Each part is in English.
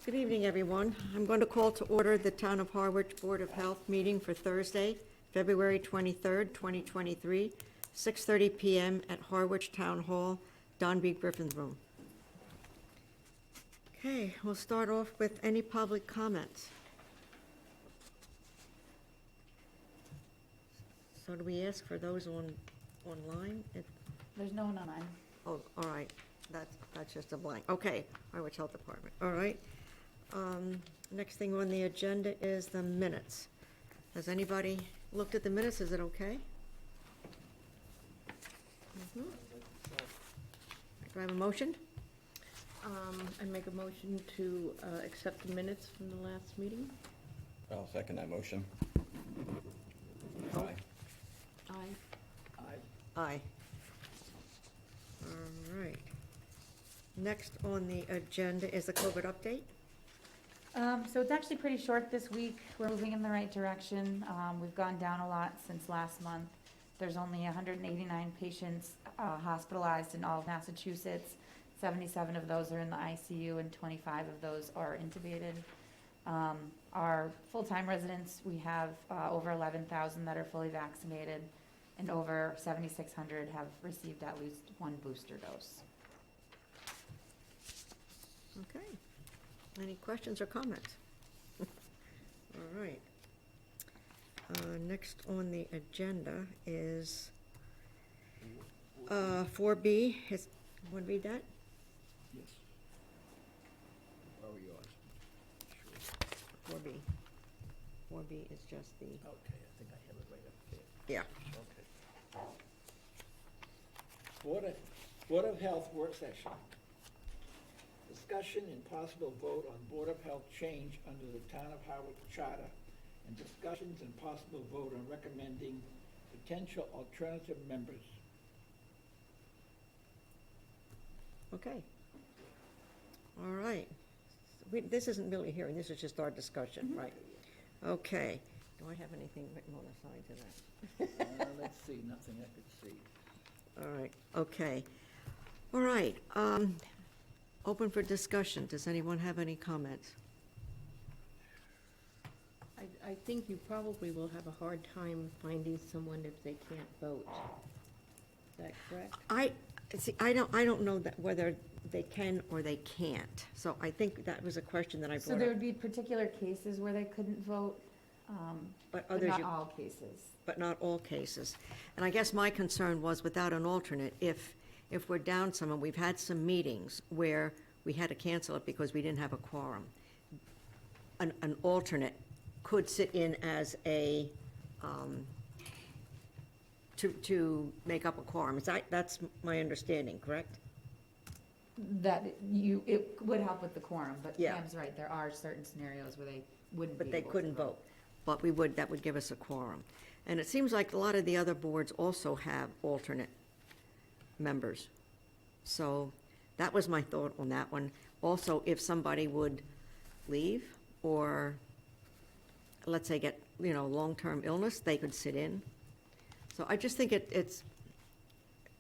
Good evening, everyone. I'm going to call to order the Town of Harwich Board of Health meeting for Thursday, February 23rd, 2023, 6:30 PM at Harwich Town Hall, Don B. Griffin's room. Okay, we'll start off with any public comments. So do we ask for those online? There's no one online. Oh, all right, that's just a blank. Okay, Harwich Health Department, all right. Next thing on the agenda is the minutes. Has anybody looked at the minutes? Is it okay? Do I have a motion? I make a motion to accept the minutes from the last meeting. I'll second that motion. Oh. Aye. Aye. Aye. All right. Next on the agenda is the COVID update. So it's actually pretty short this week. We're moving in the right direction. We've gone down a lot since last month. There's only 189 patients hospitalized in all of Massachusetts. 77 of those are in the ICU and 25 of those are intubated. Our full-time residents, we have over 11,000 that are fully vaccinated, and over 7,600 have received at least one booster dose. Okay. Any questions or comments? All right. Next on the agenda is 4B. Want to read that? Yes. Where are yours? Sure. 4B. 4B is just the, Okay, I think I have it right up there. yeah. Okay. Board of Health work session. Discussion and possible vote on Board of Health change under the Town of Harwich Charter, and discussions and possible vote on recommending potential alternative members. Okay. All right. This isn't really a hearing, this is just our discussion, right? Okay. Do I have anything written on the side to that? Let's see, nothing I could see. All right, okay. All right, open for discussion. Does anyone have any comments? I think you probably will have a hard time finding someone if they can't vote. Is that correct? I don't know that whether they can or they can't. So I think that was a question that I So brought there up. would be particular cases where they couldn't vote, But but others, not all cases. but not all cases. And I guess my concern was without an alternate, if we're down someone, we've had some meetings where we had to cancel it because we didn't have a quorum. An alternate could sit in as a, to make up a quorum. That's my understanding, correct? That it would help with the quorum, but Yeah. Pam's right, there are certain scenarios where they wouldn't be But they able to couldn't vote. But that would give us a quorum. And it seems like a lot of the other boards also have alternate members. So that was my thought on that one. Also, if somebody would leave or, let's say, get, long-term illness, they could sit in. So I just think it's,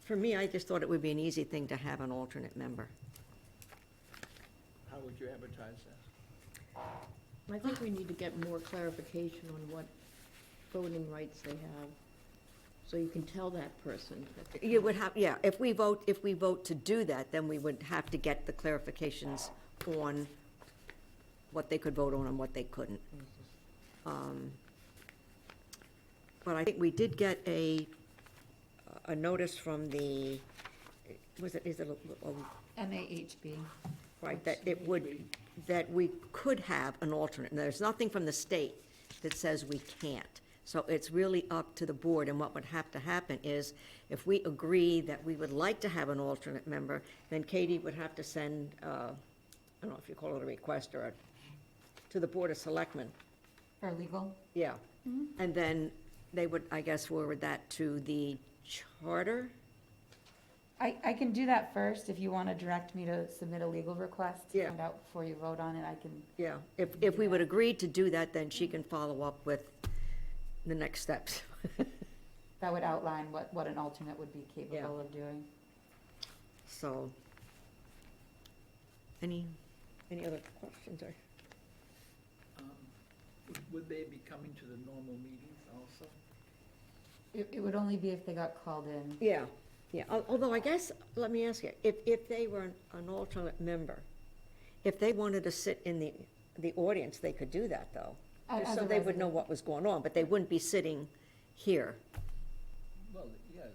for me, I just thought it would be an easy thing to have an alternate member. How would you advertise that? I think we need to get more clarification on what voting rights they have, so you can tell that person that they You would have, yeah, if we vote to do that, then we would have to get the clarifications on what they could vote on and what they couldn't. But I think we did get a notice from the, is it MAHB. right, that we could have an alternate. And there's nothing from the state that says we can't. So it's really up to the board, and what would have to happen is, if we agree that we would like to have an alternate member, then Katie would have to send, I don't know if you call it a request or to the Board of Selectmen. For legal? Yeah. And then they would, I guess, forward that to the charter? I can do that first, if you want to direct me to submit a legal request to Yeah. find out before you vote on it, I can. Yeah, if we would agree to do that, then she can follow up with the next steps. That would outline what an alternate would be Yeah. capable of doing. So, any Any other questions or? Would they be coming to the normal meetings also? It would only be if they got called in. Yeah, yeah, although I guess, let me ask you, if they were an alternate member, if they wanted to sit in the audience, they could do that, though. As So a they would know resident. what was going on, but they wouldn't be sitting here. Well, yes,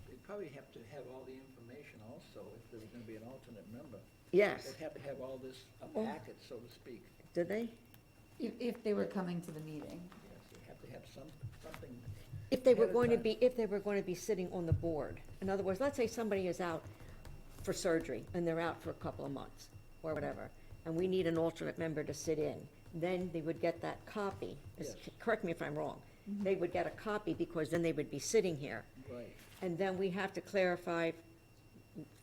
they'd probably have to have all the information also, if there was gonna be an alternate member. Yes, They'd have to have all this, a Oh. packet, so to speak. did they? If they were coming to the meeting. Yes, they have to have something. If they were Ahead of going to time. be, if they were going to be sitting on the board. In other words, let's say somebody is out for surgery, and they're out for a couple of months, or whatever, and we need an alternate member to sit in, then they would get that copy. Yes. Correct me if I'm wrong. They would get a copy, because then they would be sitting here. Right. And then we have to clarify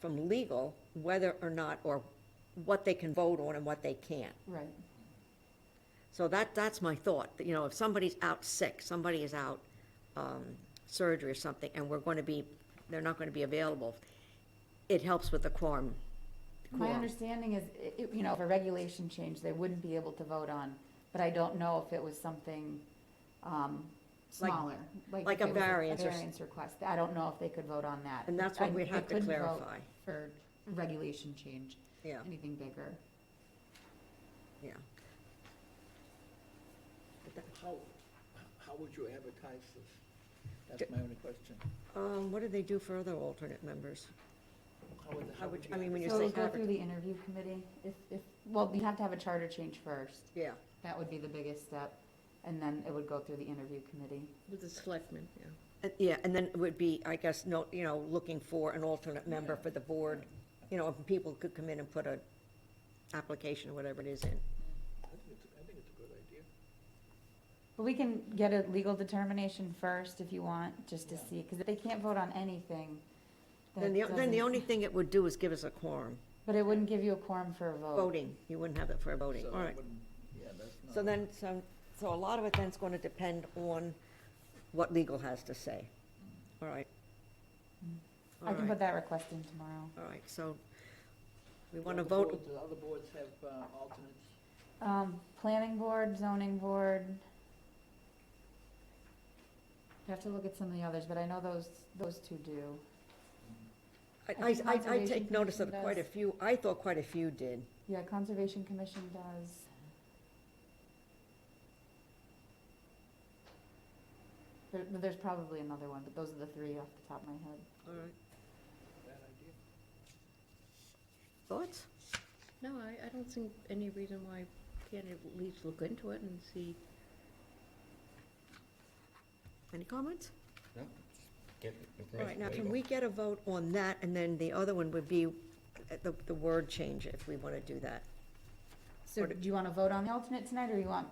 from legal whether or not, or what they can vote on and what they can't. Right. So that's my thought, that, you know, if somebody's out sick, somebody is out, surgery or something, and they're not gonna be available, it helps with the quorum. My understanding is, you know, if a regulation change, they wouldn't be able to vote on, but I don't know if it was something, smaller. like if a it was variance or A variance request, I don't know if they could vote on that. And that's what we'd They have to couldn't vote clarify. For regulation change, Yeah, anything bigger. yeah. How would you advertise this? That's my only question. What do they do for other alternate members? How would you I mean, when you So it say would go advert, through the interview committee, well, you have to have a charter change first. yeah, That would be the biggest step, and then it would go through the interview committee. With the selectmen, yeah. yeah, and then it would be, I guess, no, you know, looking for an alternate member for the board, you know, if people could come in and put a application or whatever it is in. I think it's a good idea. But we can get a legal determination first if you want, just to Yeah. see, because if they can't vote on anything, Then that the doesn't- only thing it would do is give us a quorum, But it wouldn't give you a quorum for a vote. voting, you wouldn't have it for voting, So all I right. wouldn't- Yeah, that's not. So then, so a lot of it then's gonna depend on what legal has to say, all right. I All can right. put that request in tomorrow. All right, so we Do want to other vote, boards- Do other boards have alternates? Planning board, zoning board. You have to look at some of the others, but I know those two do. I think take Conservation notice of Commission quite a does. few, I thought quite a few did. Yeah, Conservation Commission does. There's probably another one, but those are the three off the top of my head. All right, Bad idea. thoughts? No, I don't see any reason why we can't at least look into it and see. Any comments? No, just get All right, now, information. can we get a vote on that, and then the other one would be the word change, if we want to do that? So Or do you want to vote on the alternate tonight, or you want,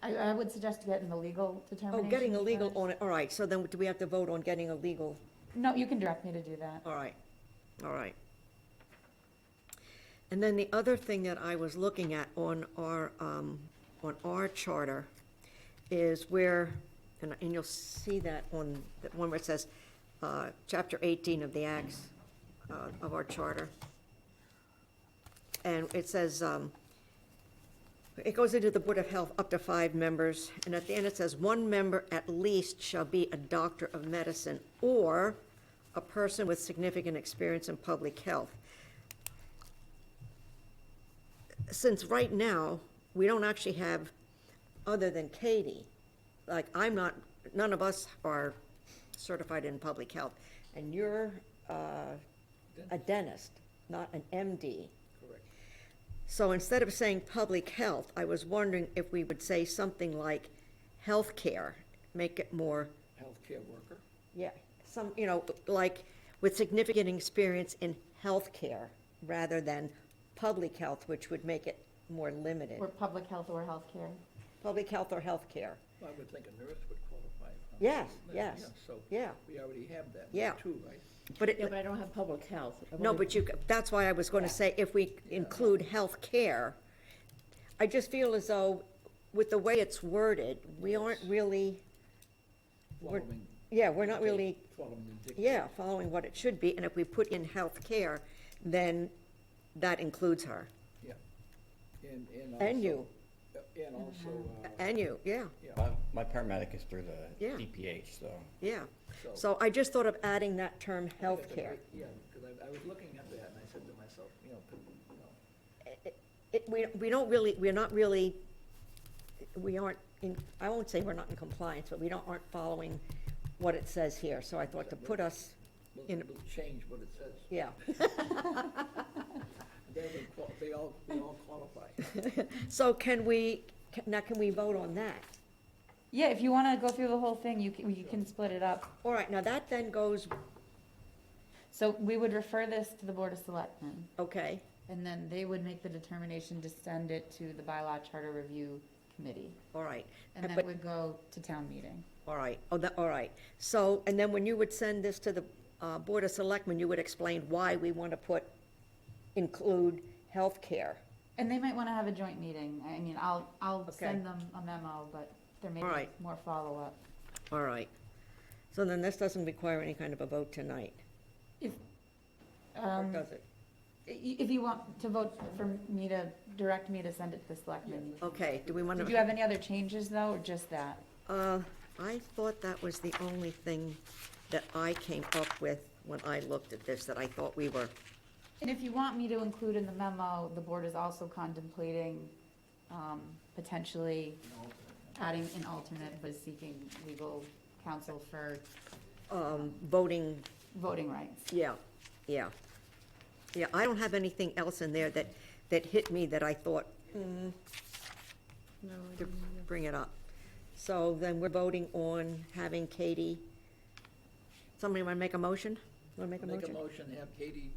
I would suggest getting the legal Oh, determination. getting a legal first. on it, all right, so then do we have to vote on getting a legal? No, you can direct me to do that. All right, all right. And then the other thing that I was looking at on our charter is where, and you'll see that on the one where it says, chapter 18 of the acts of our charter. And it says, it goes into the Board of Health, up to 5 members, and at the end it says, 1 member at least shall be a doctor of medicine or a person with significant experience in public health. Since right now, we don't actually have, other than Katie, like, none of us are certified in public health, and you're a dentist, not an MD. Correct. So instead of saying public health, I was wondering if we would say something like healthcare, make it more, Healthcare worker. yeah, some, you know, like with significant experience in healthcare rather than public health, which would make it more limited. Or public health or healthcare. Public health or healthcare, Well, I would think a nurse would qualify. Yes, Yeah, yes. So yeah. we already have that. Yeah. Too, right? But Yeah, it, but I don't have public health. no, but that's why I was gonna Yeah. say, if we include healthcare, I just feel as though with the way it's worded, we aren't really, We're- Following. yeah, we're not really, Following the dictate. following what it should be, and if we put in healthcare, then that includes her. And you. And also, And you, yeah, yeah, My paramedic is through the Yeah. DPH, so. yeah. So I just thought of adding that term that's a healthcare. great- Yeah, because I was looking at that and I said to myself, We don't really, we're not really, we aren't in, I won't say we're not in compliance, but we aren't following what it says here. So I thought to put us, we'll change what it says. yeah. Then they all qualify. So can we vote on that? Yeah, if you wanna go through the whole thing, you can split it up. All right, now that then goes, So we would refer this to the Board of Selectmen, okay, and then they would make the determination to send it to the Bylaw Charter Review Committee. all right. And then But- it would go to town meeting. All right, all right. So, and then when you would send this to the Board of Selectmen, you would explain why we want to include healthcare. And they might wanna have a joint meeting. I mean, I'll Okay. send them a memo, but there may All be right. more follow-up. All right. So then this doesn't require any kind of a vote tonight, If, or does it? if you want to vote for me to, direct me to send it to the selectmen. Okay, do we want Did you to? have any other changes though, or just that? I thought that was the only thing that I came up with when I looked at this, that I thought we were, And if you want me to include in the memo, the board is also contemplating, potentially adding an alternate, but is seeking legal counsel for voting, voting rights. yeah, yeah. Yeah, I don't have anything else in there that hit me that I thought, No, I to didn't either. bring it up. So then we're voting on having Katie, somebody want to make a motion? Want to make a Make a motion? motion, have Katie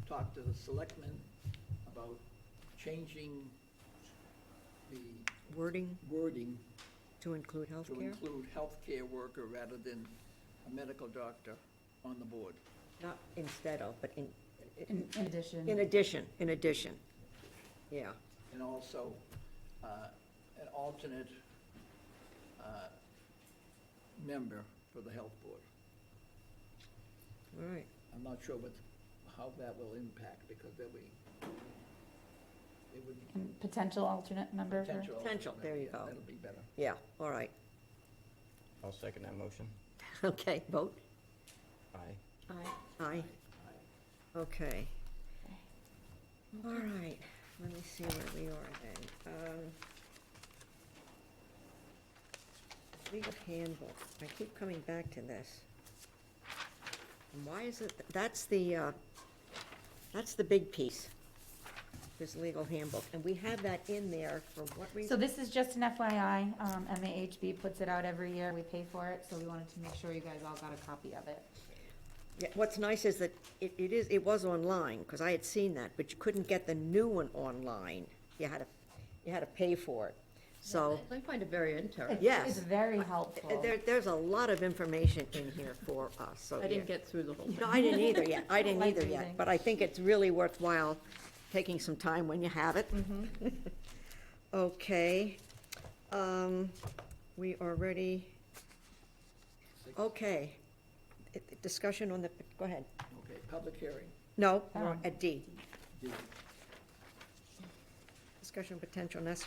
talk to the selectmen about changing the Wording wording to include to healthcare? include healthcare worker rather than a medical doctor on the board. Not instead of, but In addition. in addition. Yeah, And also an alternate member for the health board. all right. I'm not sure how that will impact, because it would And potential alternate member for. potential. Potential, there you Yeah, go. That'll be better. Yeah, all right. I'll second that motion. Okay, vote. Aye. Aye. Aye. Okay. All right, let me see where we are then. Legal handbook, I keep coming back to this. And why is it, that's the big piece, this legal handbook, and we have that in there for what So reason? this is just an FYI, MAHB puts it out every year, we pay for it, so we wanted to make sure you guys all got a copy of it. Yeah, what's nice is that it was online, because I had seen that, but you couldn't get the new one online. You had to pay for it, so. I find it very interesting. Yes. It's very helpful. There's a lot of information in here for us, so. I didn't yeah. get through the whole thing. No, I didn't either yet, I didn't Light either yet, reading. but I think it's really worthwhile taking some time when you have it. Okay, we are ready, okay. Discussion on the, go ahead. Okay, public hearing. No, we're on at D. D. Discussion potential next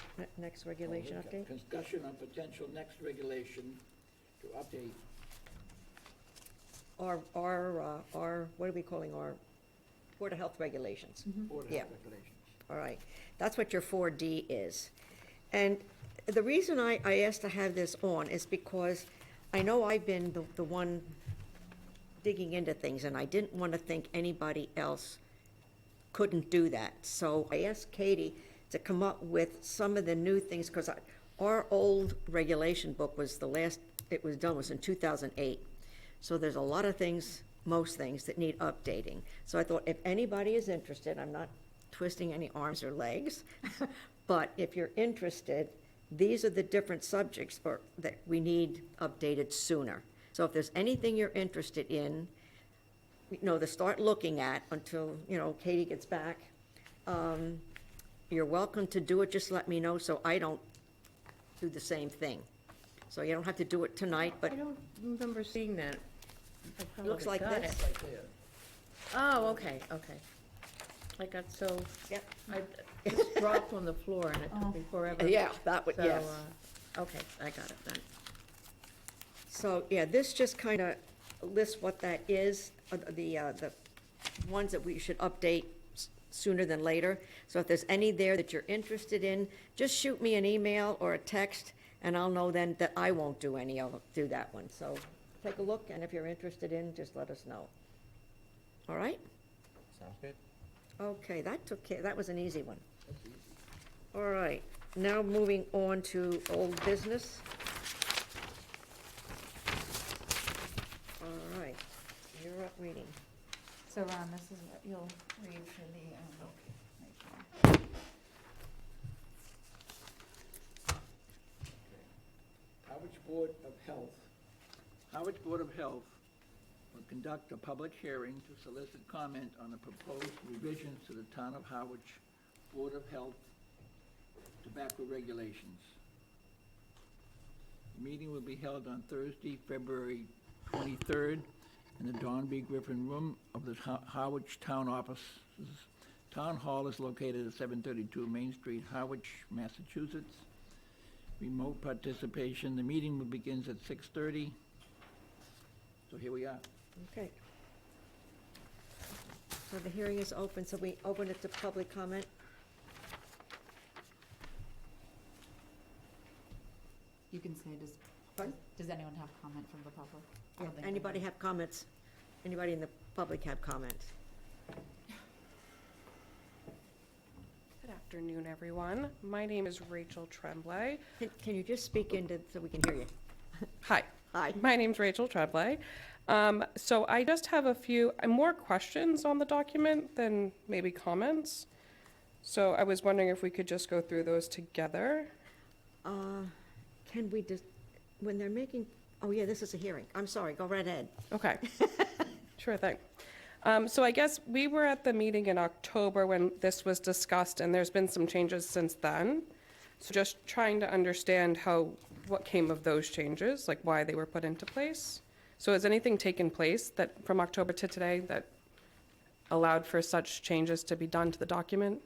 regulation update? Discussion on potential next regulation to update Our, what are we calling our Board of Health regulations? Board of Yeah. Health regulations. All right, that's what your 4D is. And the reason I asked to have this on is because I know I've been the one digging into things, and I didn't want to think anybody else couldn't do that. So I asked Katie to come up with some of the new things, because our old regulation book was the last it was done was in 2008. So there's a lot of things, most things, that need updating. So I thought if anybody is interested, I'm not twisting any arms or legs, but if you're interested, these are the different subjects that we need updated sooner. So if there's anything you're interested in, to start looking at until, Katie gets back, you're welcome to do it, just let me know so I don't do the same thing. So you don't have to do it tonight, but I don't remember seeing that. I probably looks like got this. it. Right there. Oh, okay. I got so, Yep. this dropped on the floor and it took me forever. Yeah, that would, So, yes. okay, I got it then. So, yeah, this just kind of lists what that is, the ones that we should update sooner than later. So if there's any there that you're interested in, just shoot me an email or a text, and I'll know then that I won't do do that one. So take a look, and if you're interested in, just let us know. All right? Sounds good. Okay, that was an easy one. All right, now moving on to old business. All right, you're up reading. So Ron, this is what you'll read for the, right here. Harwich Board of Health will conduct a public hearing to solicit comment on the proposed revisions to the Town of Harwich Board of Health tobacco regulations. The meeting will be held on Thursday, February 23rd, in the Don B. Griffin Room of the Harwich Town Offices. Town Hall is located at 732 Main Street, Harwich, Massachusetts. Remote participation, the meeting begins at 6:30. So here we are. Okay. So the hearing is open, so we open it to public comment. You can say, Pardon? does anyone have comment from the public? I don't think they Anybody have comments? Anybody in the public have comments? Good afternoon, everyone. My name is Rachel Tremblay. Can you just speak into, so we can hear you? Hi. Hi. My name's Rachel Tremblay. So I just have a few more questions on the document than maybe comments. So I was wondering if we could just go through those together. Can we just, when they're making, oh yeah, this is a hearing. I'm sorry, go right ahead. Okay. Sure thing. So I guess we were at the meeting in October when this was discussed, and there's been some changes since then. So just trying to understand what came of those changes, like why they were put into place. So has anything taken place that from October to today that allowed for such changes to be done to the document?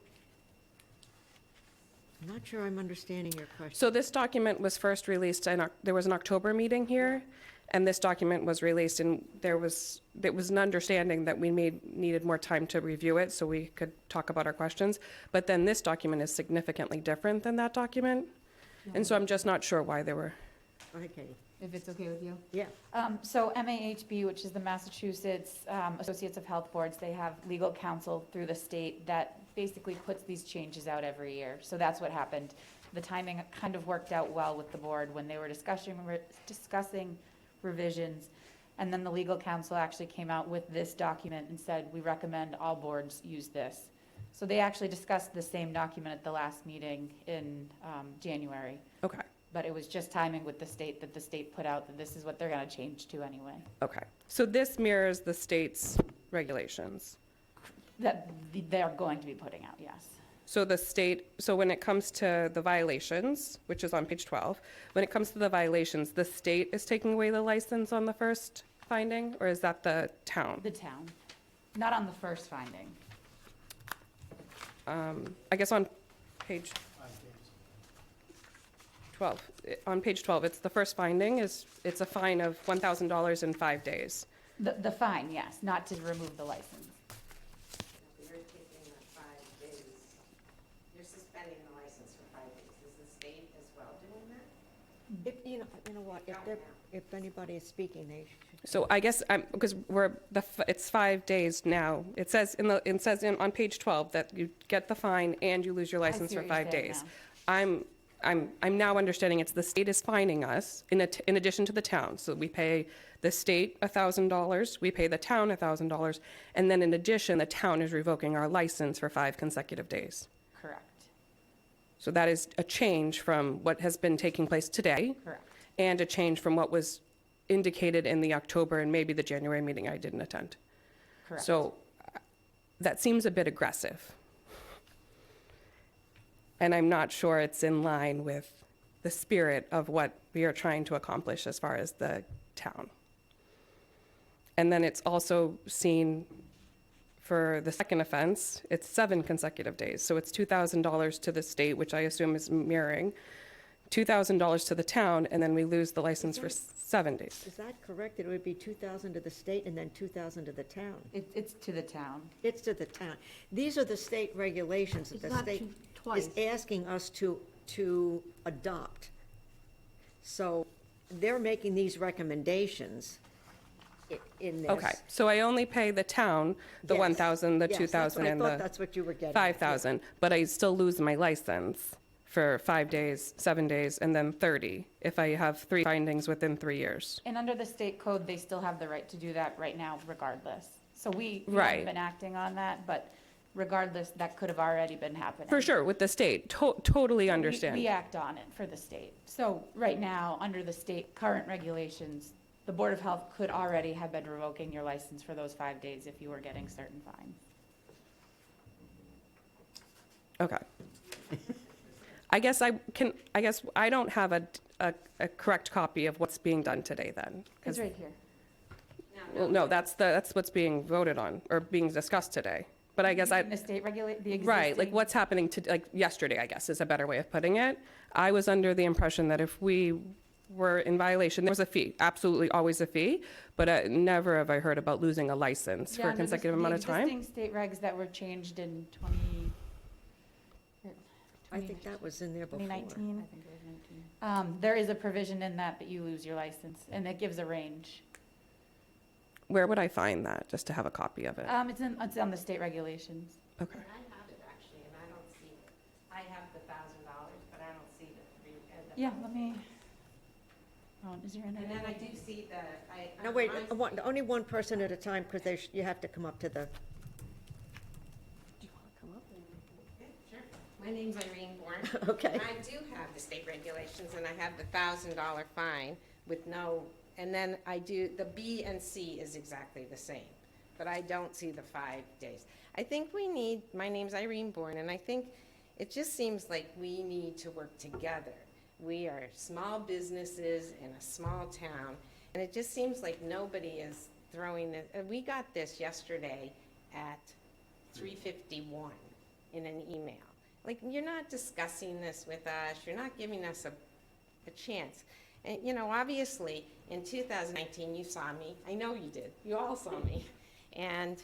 I'm not sure I'm understanding your question. So this document was first released there was an October meeting here, and this document was released, and it was an understanding that we needed more time to review it so we could talk about our questions. But then this document is significantly different than that document. And so I'm just not sure why they were. Go ahead, Katie. If it's okay with you? Yeah. So MAHB, which is the Massachusetts Associates of Health Boards, they have legal counsel through the state that basically puts these changes out every year. So that's what happened. The timing kind of worked out well with the board when they were discussing revisions. And then the legal counsel actually came out with this document and said, we recommend all boards use this. So they actually discussed the same document at the last meeting in January. Okay. But it was just timing with the state that the state put out that this is what they're going to change to anyway. Okay. So this mirrors the state's regulations. That they're going to be putting out, yes. So the state, so when it comes to the violations, which is on page 12, when it comes to the violations, the state is taking away the license on the first finding, or is that the town? The town, not on the first finding. I guess on page 12, on page 12, it's the first finding it's a fine of $1,000 in 5 days. The fine, yes, not to remove the license. You're taking the 5 days, you're suspending the license for 5 days. Is the state as well doing that? If, you know what, if anybody is speaking, they should. So I guess because it's 5 days now. It says on page 12 that you get the fine and you lose your license see for what you're 5 saying days. now. I'm now understanding it's the state is fining us in addition to the town. So we pay the state $1,000, we pay the town $1,000, and then in addition, the town is revoking our license for 5 consecutive days. Correct, So that is a change from what has been taking place today. correct. And a change from what was indicated in the October and maybe the January meeting I didn't attend. Correct. So that seems a bit aggressive. And I'm not sure it's in line with the spirit of what we are trying to accomplish as far as the town. And then it's also seen for the second offense, it's 7 consecutive days. So it's $2,000 to the state, which I assume is mirroring, $2,000 to the town, and then we lose the license for 7 days. Is that correct? It would be 2,000 to the state and then 2,000 to the town? It's to the town. It's to the town. These are the state regulations that It's the not state twice. is asking us to adopt. So they're making these recommendations in this. Okay, so I only pay the town the Yes. 1,000, the Yes, 2,000, and I thought the that's what you were getting at. 5,000, but I still lose my license for 5 days, 7 days, and then 30 if I have 3 findings within 3 years. And under the state code, they still have the right to do that right now regardless. So we Right. haven't been acting on that, but regardless, that could have already been happening. For sure, with the state, totally We understand. act on it for the state. So right now, under the state current regulations, the Board of Health could already have been revoking your license for those 5 days if you were getting certain fines. Okay. I guess I don't have a correct copy of what's being done today then. 'cause- It's right here. Well, no, that's what's being voted on or being discussed today. But I guess The state regulate, the existing. right, like what's happening to, like yesterday, I guess is a better way of putting it. I was under the impression that if we were in violation, there was a fee, absolutely always a fee, but never have I heard about losing a license Yeah, for a under the- consecutive amount of The time. existing state regs that were changed in I think that was in there before. 2019. There is a provision in that you lose your license, and it gives a range. Where would I find that, just to have a copy of it? It's on the state regulations. Okay. I have it actually, and I don't see it. I have the $1,000, but I don't see the. Yeah, let me, oh, is there And then I another? do see the, No, wait, only one person at a time, because you have to come up to the, Yeah, sure. My name's Irene Bourne. okay. And I do have the state regulations, and I have the $1,000 fine with no, and then I do, the B and C is exactly the same, but I don't see the 5 days. I think we need, my name's Irene Bourne, and I think it just seems like we need to work together. We are small businesses in a small town, and it just seems like nobody is throwing it. We got this yesterday at 3:51 in an email. Like, you're not discussing this with us, you're not giving us a chance. And, you know, obviously, in 2019, you saw me, I know you did, you all saw me. And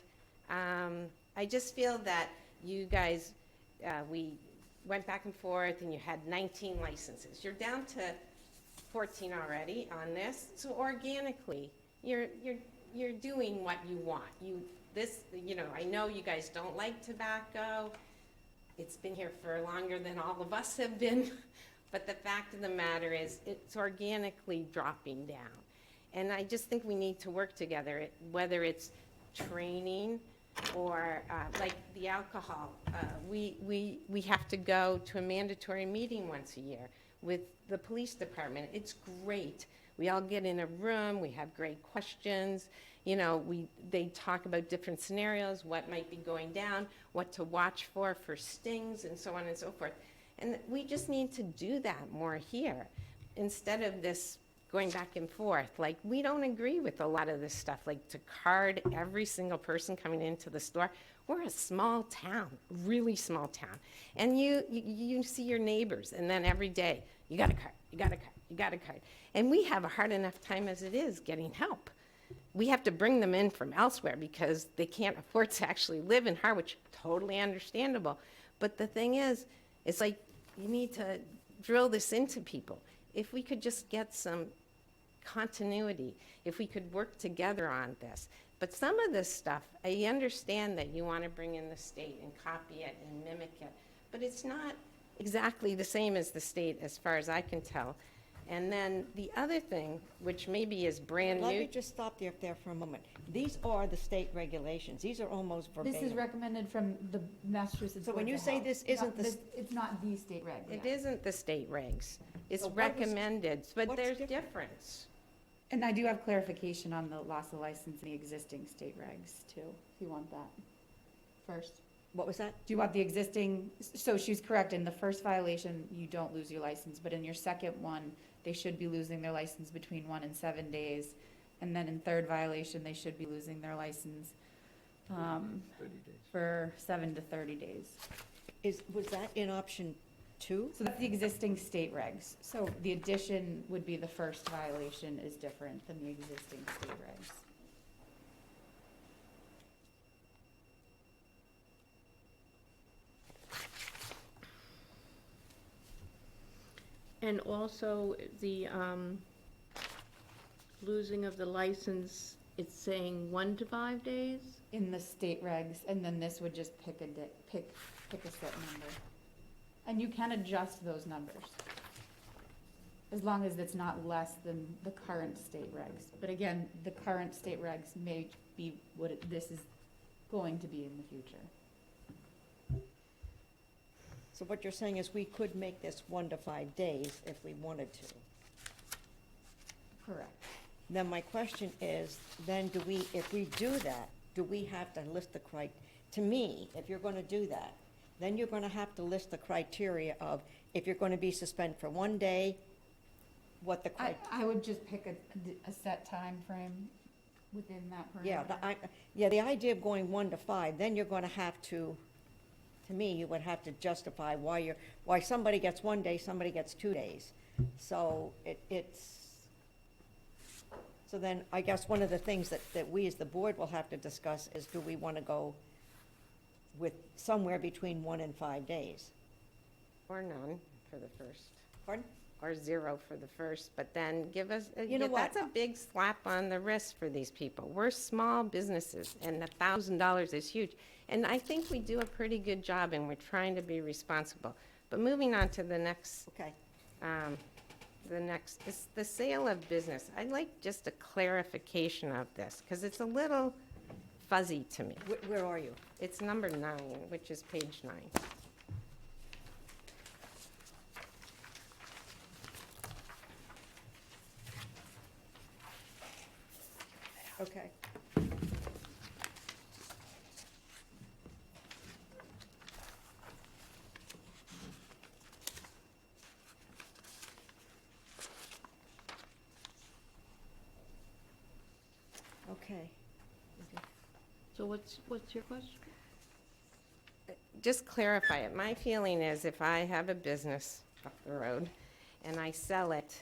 I just feel that you guys, we went back and forth, and you had 19 licenses. You're down to 14 already on this, so organically, you're doing what you want. I know you guys don't like tobacco. It's been here for longer than all of us have been, but the fact of the matter is, it's organically dropping down. And I just think we need to work together, whether it's training or like the alcohol. We have to go to a mandatory meeting once a year with the police department. It's great. We all get in a room, we have great questions. You know, they talk about different scenarios, what might be going down, what to watch for stings, and so on and so forth. And we just need to do that more here, instead of this going back and forth. Like, we don't agree with a lot of this stuff, like to card every single person coming into the store. We're a small town, really small town. And you see your neighbors, and then every day, you got a card, you got a card, you got a card. And we have a hard enough time as it is getting help. We have to bring them in from elsewhere because they can't afford to actually live in Harwich. Totally understandable. But the thing is, it's like you need to drill this into people. If we could just get some continuity, if we could work together on this. But some of this stuff, I understand that you want to bring in the state and copy it and mimic it, but it's not exactly the same as the state as far as I can tell. And then the other thing, which maybe is brand Let me new, just stop you there for a moment. These are the state regulations. These are almost This is verbatim. recommended from the Massachusetts. So when Board you of say Health. this isn't the It's not the state reg. it isn't the state regs. It's So what was- recommended, but what's there's different? difference. And I do have clarification on the loss of license in the existing state regs too, if you want that first. What was that? Do you want the existing, so she's correct, in the first violation, you don't lose your license, but in your second one, they should be losing their license between 1 and 7 days. And then in third violation, they should be losing their license for 7 to 30 days. Was that in option 2? So that's the existing state regs. So the addition would be the first violation is different than the existing state regs. And also the losing of the license, it's saying 1 to 5 days? In the state regs, and then this would just pick a set number. And you can adjust those numbers, as long as it's not less than the current state regs. But again, the current state regs may be what this is going to be in the future. So what you're saying is we could make this 1 to 5 days if we wanted to. Correct. Then my question is, then if we do that, do we have to list to me, if you're gonna do that, then you're gonna have to list the criteria of, if you're gonna be suspended for 1 day, what the I would just pick a set time frame within that parameter. the idea of going 1 to 5, then you're gonna have to me, you would have to justify why somebody gets 1 day, somebody gets 2 days. So so then I guess one of the things that we as the board will have to discuss is, do we wanna go with somewhere between 1 and 5 days? Or none for the first, Pardon? or 0 for the first, but then give us, You know what? that's a big slap on the wrist for these people. We're small businesses, and $1,000 is huge. And I think we do a pretty good job, and we're trying to be responsible. But moving on to the next, Okay, is the sale of business. I'd like just a clarification of this, because it's a little fuzzy to me. where are you? It's number 9, which is page 9. Okay. Okay. So what's your question? Just clarify it. My feeling is if I have a business up the road and I sell it,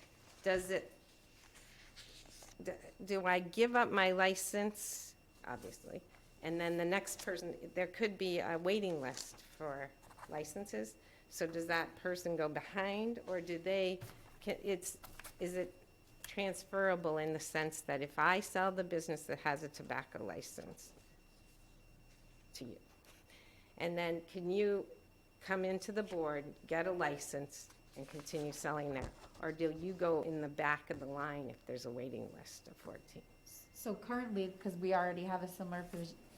do I give up my license, obviously, and then the next person, there could be a waiting list for licenses, so does that person go behind, or is it transferable in the sense that if I sell the business that has a tobacco license to you, and then can you come into the board, get a license, and continue selling there? Or do you go in the back of the line if there's a waiting list of 14? So currently, because we already have a similar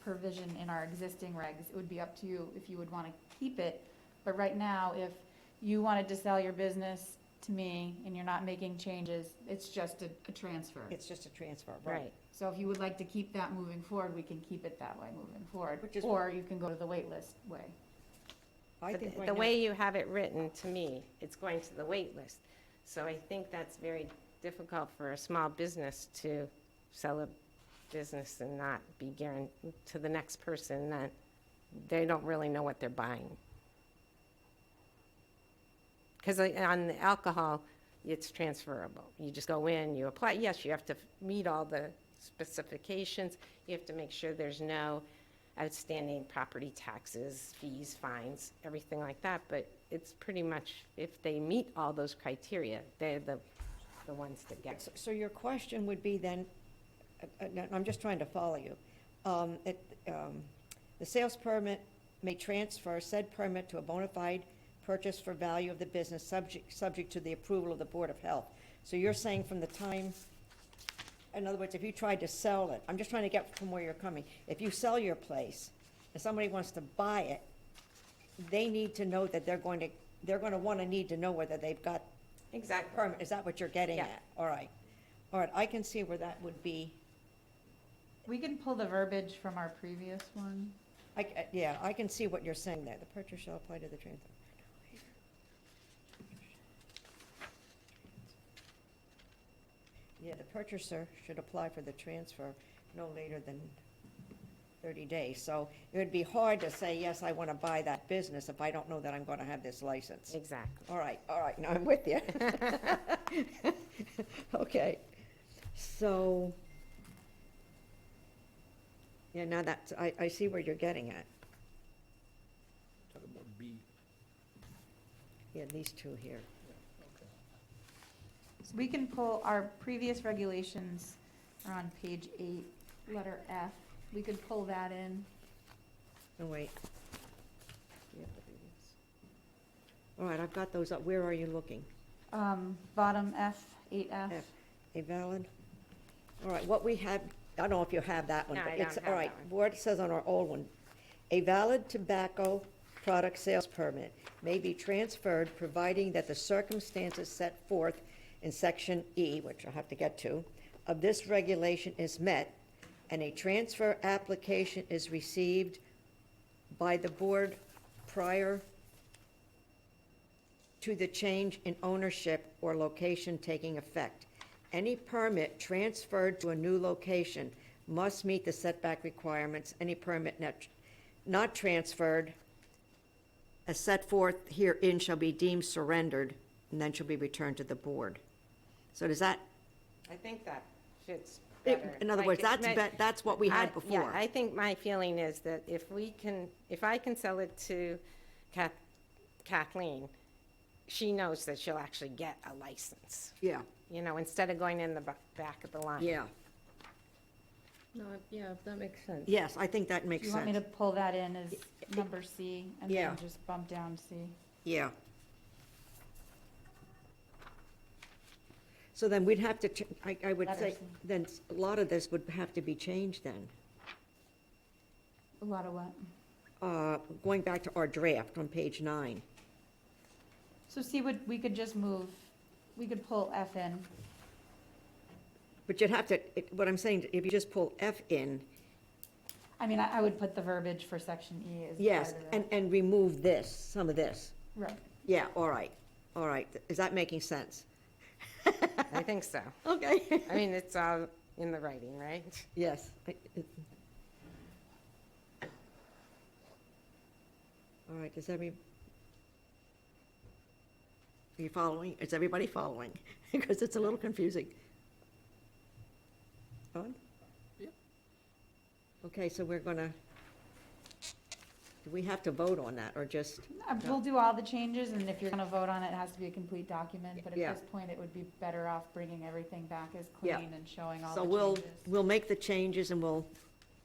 provision in our existing regs, it would be up to you if you would want to keep it. But right now, if you wanted to sell your business to me and you're not making changes, it's just a transfer. It's just a transfer, Right. So if you would like to keep that moving forward, we can keep it that way moving forward. Which is- Or you can go to the wait list way. I But think right the now- way you have it written, to me, it's going to the wait list. So I think that's very difficult for a small business to sell a business and not be guaranteed to the next person that they don't really know what they're buying. Because on the alcohol, it's transferable. You just go in, you apply. Yes, you have to meet all the specifications. You have to make sure there's no outstanding property taxes, fees, fines, everything like that. But it's pretty much, if they meet all those criteria, they're the ones that get it. So your question would be then, I'm just trying to follow you. The sales permit may transfer said permit to a bona fide purchase for value of the business, subject to the approval of the Board of Health. So you're saying from the time, in other words, if you tried to sell it, I'm just trying to get from where you're coming. If you sell your place and somebody wants to buy it, they need to know that they're going to want to need to know whether they've got Exactly. permit. Is that what you're getting Yeah. at? All right. All right, I can see where that would be. We can pull the verbiage from our previous one. Yeah, I can see what you're saying there. The purchase shall apply to the transfer. Yeah, the purchaser should apply for the transfer no later than 30 days. So it would be hard to say, yes, I want to buy that business if I don't know that I'm going to have this license. Exactly. All right, now I'm with you. Okay, so, yeah, now that's, I see where you're getting at. Talk about B. Yeah, these two here. So we can pull, our previous regulations are on page 8, letter F. We could pull that in. Oh, wait. All right, I've got those up. Where are you looking? Bottom F, 8F. F. A valid? All right, what we have, I don't know if you have that one, No, but I don't it's, have all right, that one. what it says on our old one. A valid tobacco product sales permit may be transferred providing that the circumstances set forth in section E, which I'll have to get to, of this regulation is met, and a transfer application is received by the board prior to the change in ownership or location taking effect. Any permit transferred to a new location must meet the setback requirements. Any permit not transferred as set forth herein shall be deemed surrendered and then shall be returned to the board. So does that, I think that fits better. in other Like, words, that's what we had Yeah, before? I think my feeling is that if I can sell it to Kathleen, she knows that she'll actually get a license, Yeah, you know, instead of going in the back of the line. yeah. No, yeah, that makes sense. Yes, I think that Do makes you want me to sense. pull that in as number C and Yeah. then just bump down C? Yeah. So then we'd have to, I would say, Letters. then a lot of this would have to be changed then. A lot of what? Going back to our draft on page 9. So see, we could just move, we could pull F in. But you'd have to, what I'm saying, if you just pull F in, I mean, I would put the verbiage for section E as yes, part of it. and remove this, some of this. Right. Yeah, all right, all right. Is that making sense? I think so. Okay. I mean, it's all in the writing, right? Yes. All right, are you following? Is everybody following? Because it's a little confusing. On? Yep. Okay, so we're gonna, do we have to vote on that, or just, We'll do all the changes, and if you're gonna vote on it, it has to be a complete document, but Yeah. at this point, it would be better off bringing everything back as Yeah. clean and showing all so the we'll changes. make the changes and we'll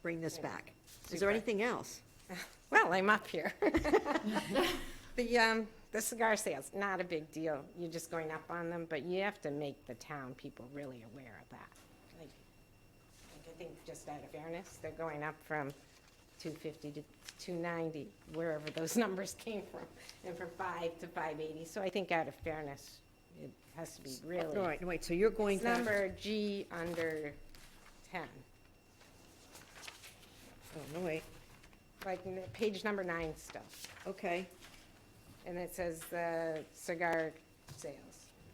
bring this back. Is there Super. anything else? Well, I'm up here. The cigar sales, not a big deal. You're just going up on them, but you have to make the town people really aware of that. Like, I think just out of fairness, they're going up from 250 to 290, wherever those numbers came from, and from 5 to 580. So I think out of fairness, it has to be really. All right, wait, so you're going It's back. number G under 10, Oh, no, wait, like page number 9 still. okay. And it says the cigar sales.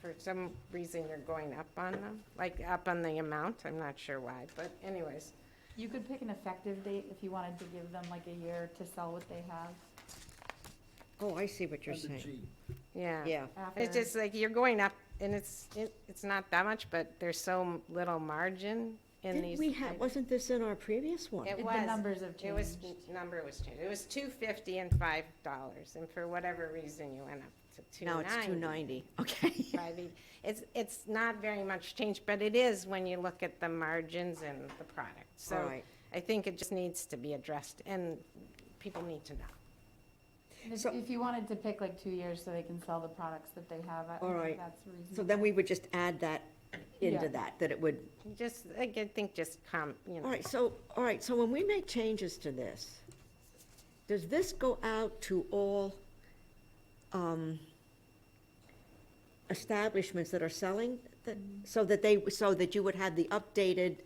For some reason, you're going up on them, like up on the amount. I'm not sure why, but anyways. You could pick an effective date if you wanted to give them like a year to sell what they have. Oh, I see what you're Under saying. G. Yeah. Yeah, It's just like you're going up, and it's not that much, but there's so little margin in didn't these. we have, wasn't this in our previous one? It The was. numbers have It was, changed. number was changed. It was $2.50 and $5, and for whatever reason, you went up to $2.90. Now it's 290, okay. 580. It's not very much change, but it is when you look at the margins and the product. All So right. I think it just needs to be addressed, and people need to know. And So- if you wanted to pick like 2 years so they can sell the products that they have, I All think right. that's reasonable. So then we would just add that into Yeah. that it would, Just, I think just come, you know. all right, so when we make changes to this, does this go out to all, establishments that are selling, so that you would have the updated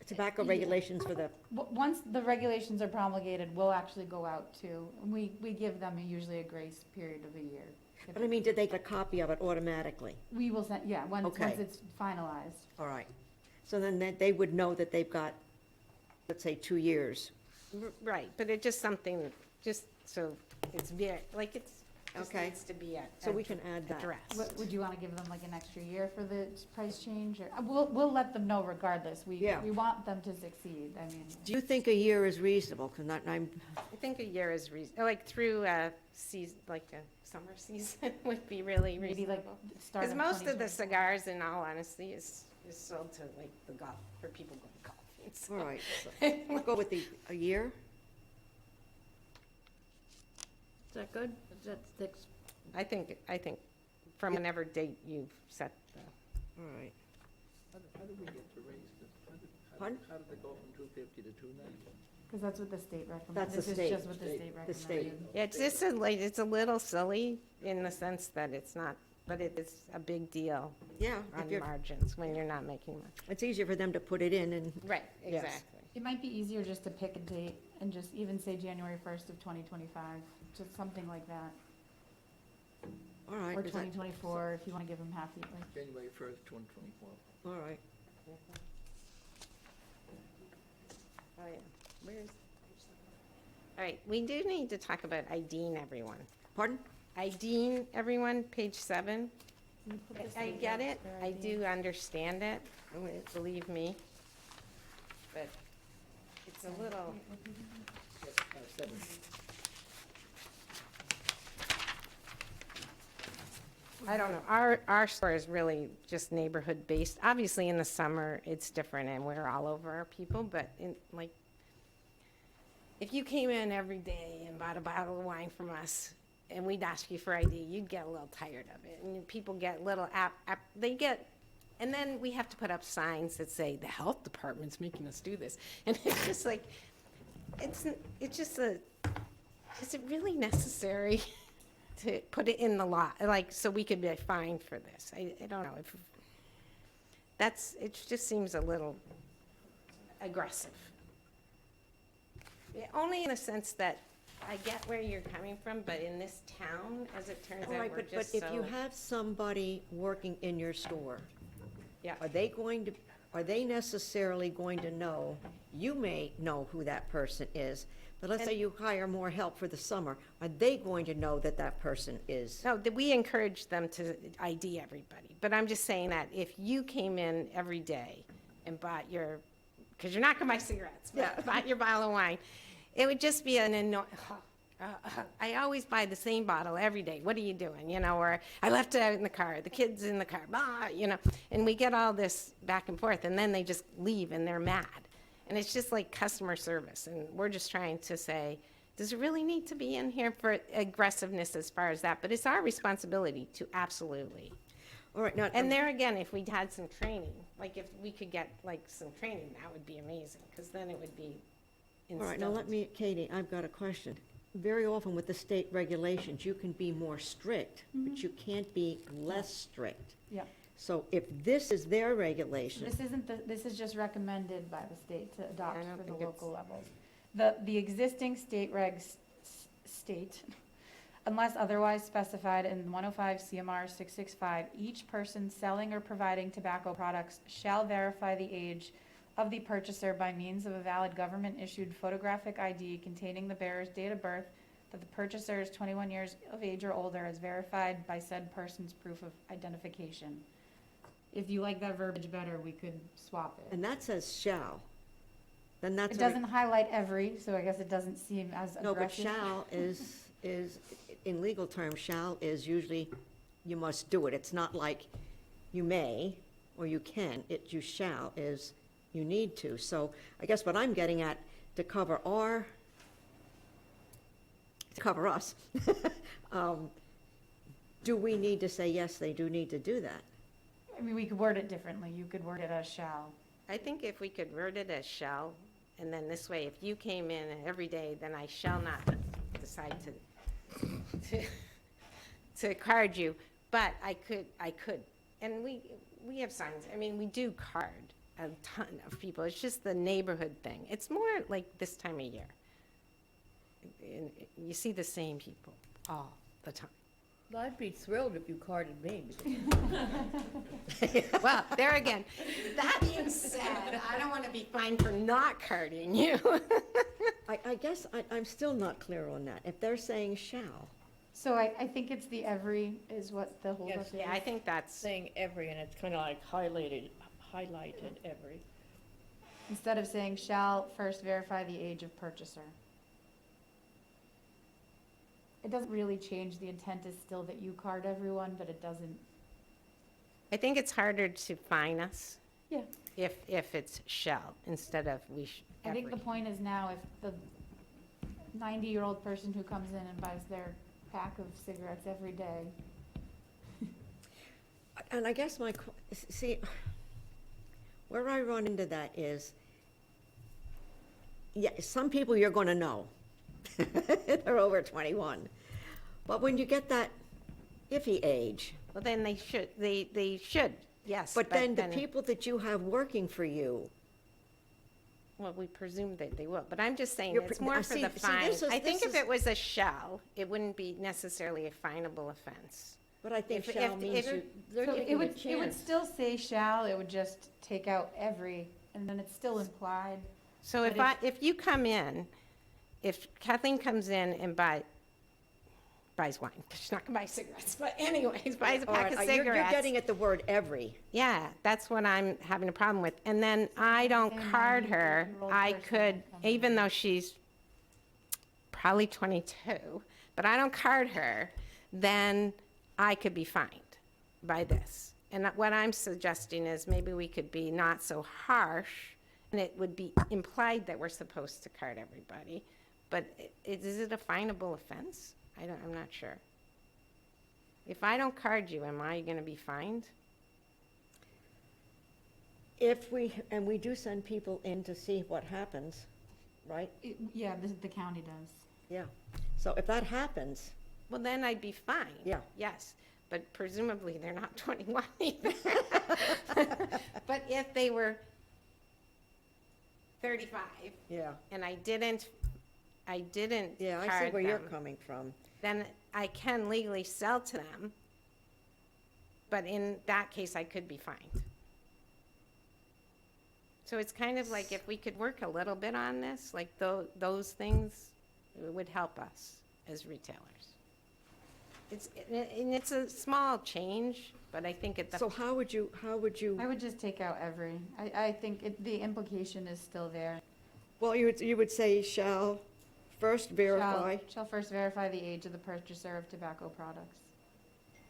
tobacco Yeah. regulations for the, Once the regulations are promulgated, we'll actually go out to, and we give them usually a grace period of a year. but I mean, did they get a copy of it automatically? We will send, yeah, once Okay. it's finalized. All right. So then they would know that they've got let's say, 2 years. Right, but it's just something, just so it's very, like, it's, just Okay. needs to be So we can add that. addressed. Would you want to give them like an extra year for the price change, or, we'll let them know regardless. Yeah. We want them to succeed, I mean. Do you think a year is reasonable? Because I'm, I think a year is like through a season, like a summer season would be really Maybe like reasonable. start Because of most of the 2024. cigars, in all honesty, is sold to like the golf, for people going golfing. So all right. So we'll go with a year? Is that good? That's I think from whenever date you've set the, All right. How did we get to raise this? Pardon? How did they go from 250 to 290? Because that's what the state recommends. That's the This is state. just what the State. state The state. recommended. yeah, it's just it's a little silly in the sense that it's not, but it is a big deal Yeah, if on you're, margins when you're not making much. it's easier for them to put it in and, Right, Yes. exactly. It might be easier just to pick a date and just even say January 1st of 2025, just something like that. all right. Or is that- 2024, if you want to give them half, like, January 1st, 2024. All right. Oh, yeah. Where's? All right, we do need to talk about IDing everyone. Pardon? IDing everyone, page 7. I get it, I do understand it, believe me. But it's a little, 7. I don't know, our store is really just neighborhood-based. Obviously, in the summer, it's different, and we're all over our people, but in, like, if you came in every day and bought a bottle of wine from us, and we'd ask you for ID, you'd get a little tired of it. And people get little and then we have to put up signs that say, the health department's making us do this. And it's just like, it's just is it really necessary to put it in the law? Like, so we could be fined for this? I don't know. It just seems a little aggressive. Yeah, only in the sense that I get where you're coming from, but in this town, as it turns All out, right, we're but just if you so, have somebody working in your store, yeah. are they necessarily going to know, you may know who that person is, but let's say you hire more help for the summer, are they going to know that that person is? No, we encourage them to ID everybody, but I'm just saying that if you came in every day and bought your, because you're not gonna buy cigarettes, but bought your bottle of wine, it would just be an annoying, I always buy the same bottle every day. What are you doing? You know, or I left it out in the car, the kid's in the car, blah, you know, and we get all this back and forth, and then they just leave and they're mad. And it's just like customer service, and we're just trying to say, does it really need to be in here for aggressiveness as far as that? But it's our responsibility to absolutely. All right, now. And there again, if we'd had some training, like if we could get like some training, that would be amazing, because then it would be All right, now instilled. Katie, I've got a question. Very often with the state regulations, you can be more strict, but you can't be less strict. yeah. So if this is their regulation, This is just recommended by the state to adopt I don't for the think it's- local levels. The existing state regs state, unless otherwise specified in 105 CMR 665, each person selling or providing tobacco products shall verify the age of the purchaser by means of a valid government-issued photographic ID containing the bearer's date of birth, that the purchaser is 21 years of age or older, as verified by said person's proof of identification. If you like that verbiage better, we could swap it. and that says shall, then that's. It a re- doesn't highlight every, so I guess it doesn't seem as aggressive. No, but shall is, in legal terms, shall is usually, you must do it. It's not like you may or you can. You shall is, you need to. So I guess what I'm getting at, to cover us, do we need to say, yes, they do need to do that? I mean, we could word it differently. You could word it as shall. I think if we could word it as shall, and then this way, if you came in every day, then I shall not decide to card you, but I could, and we have signs, I mean, we do card a ton of people, it's just the neighborhood thing. It's more like this time of year. And you see the same people all the time. Well, I'd be thrilled if you carded me, because Well, there again, that being said, I don't want to be fined for not carding you. I guess I'm still not clear on that. If they're saying shall, So I think it's the every is what the holdup Yes. is. Yeah, I think that's, saying every, and it's kind of like highlighted every. Instead of saying shall first verify the age of purchaser. It doesn't really change, the intent is still that you card everyone, but it doesn't, I think it's harder to fine us yeah. if it's shall instead of we I think the every. point is now if the 90-year-old person who comes in and buys their pack of cigarettes every day, and I guess see, where I run into that is, yeah, some people you're gonna know. They're over 21. But when you get that iffy age, Well, then they should, yes. but then the people that you have working for you, Well, we presume that they will, but I'm just saying You're it's pre- more I for see- the see, fine. this is- I think this if is- it was a shall, it wouldn't be necessarily a finable offense. but I think If- shall if- means if- you, They're so it taking a would, it would chance. still say shall, it would just take out every, and then it's still implied. So But if you come in, if Kathleen comes in and buys wine, 'cause she's not gonna buy cigarettes, but anyways, buys a all pack right, of you're cigarettes. getting at the word every. Yeah, that's what I'm having a problem with. And then I don't Same card 90 her, year-old I person could, that comes even in. though she's probably 22, but I don't card her, then I could be fined by this. And what I'm suggesting is maybe we could be not so harsh, and it would be implied that we're supposed to card everybody. But is it a finable offense? I'm not sure. If I don't card you, am I gonna be fined? If we do send people in to see what happens, right? Yeah, the county does. Yeah. So if that happens, Well, then I'd be fined. Yeah. Yes, but presumably they're not 21 either. But if they were 35 yeah, and I didn't yeah, I see card where you're them, coming from. then I can legally sell to them. But in that case, I could be fined. So it's kind of like if we could work a little bit on this, like those things, it would help us as retailers. And it's a small change, but I think So how would you, I would just take out every. I think the implication is still there. well, you would say shall first verify. Shall first verify the age of the purchaser of tobacco products.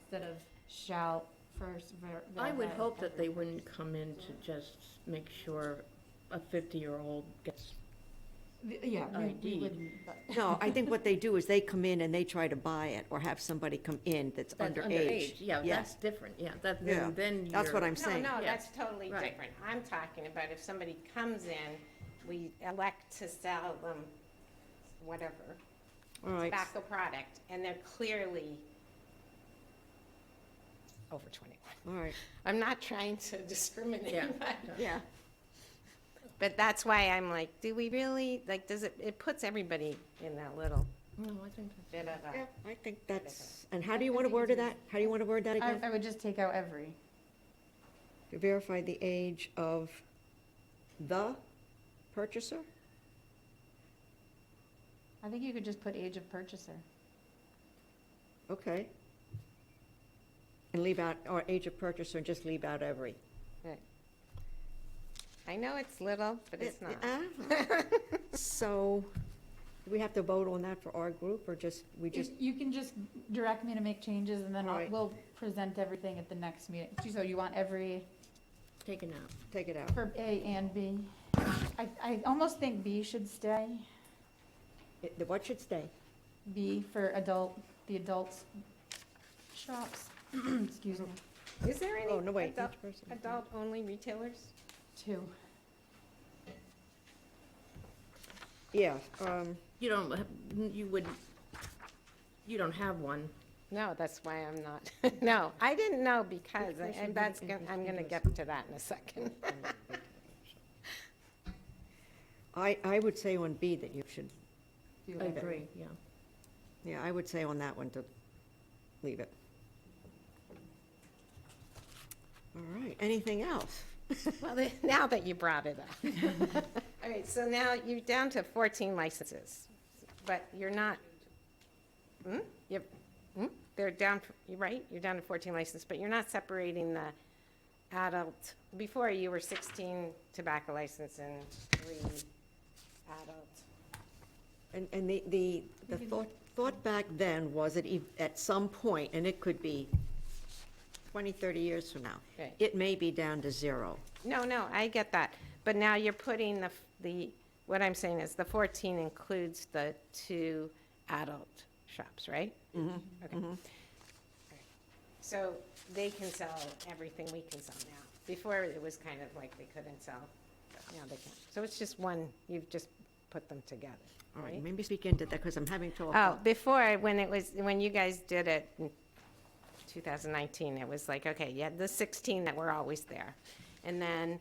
Instead of shall first verify. I would hope that they every wouldn't come in to just make sure a 50-year-old gets, Yeah, we ID. wouldn't, but. No, I think what they do is they come in and they try to buy it, or have somebody come in that's underage. Yeah, Yeah. that's different, yeah, Yeah, then that's what you're- I'm saying. No, Yes. that's totally Right. different. I'm talking about if somebody comes in, we elect to sell them whatever, All right, tobacco product, and they're clearly over 21. all right, I'm not trying to discriminate, Yeah. yeah. but that's why I'm like, do we really, like, it puts everybody in that little No, I think that's. bit of Yeah, a, I think that's, and how do you want to word that? How do you want to word that again? I would just take out every. To verify the age of the purchaser? I think you could just put age of purchaser. Okay. And leave out, or age of purchaser, and just leave out every. I know it's little, but it's not. So, do we have to vote on that for our group, or just, we just, You can just direct me to make changes and then Right. we'll present everything at the next meeting. So you want every, Taken out. take it out? for A and B? I almost think B should stay. What should stay? B for the adults shops. Excuse me. Is there any Oh, no, wait, adult- each person. adult-only retailers? 2. Yeah, You don't, you don't have one. No, that's why I'm not. No, I didn't know because, and that's, I'm gonna get to that in a second. I would say on B that you should, I agree, yeah. yeah, I would say on that one to leave it. All right, anything else? Well, now that you brought it up. All right, so now you're down to 14 licenses, but you're not, they're down, you're right, you're down to 14 licenses, but you're not separating the adult. Before, you were 16 tobacco license and 3 adult. And the thought back then was that at some point, and it could be 20, 30 years from now, Right. it may be down to 0. No, I get that. But now you're putting what I'm saying is the 14 includes the 2 adult shops, right? Mm-hmm. Okay. All right. So they can sell everything we can sell now. Before, it was kind of like they couldn't sell, but now they can. So it's just one, you've just put them together, All right, right? maybe speak into that, because I'm having trouble. Oh, before, when you guys did it in 2019, it was like, okay, you had the 16 that were always there. And then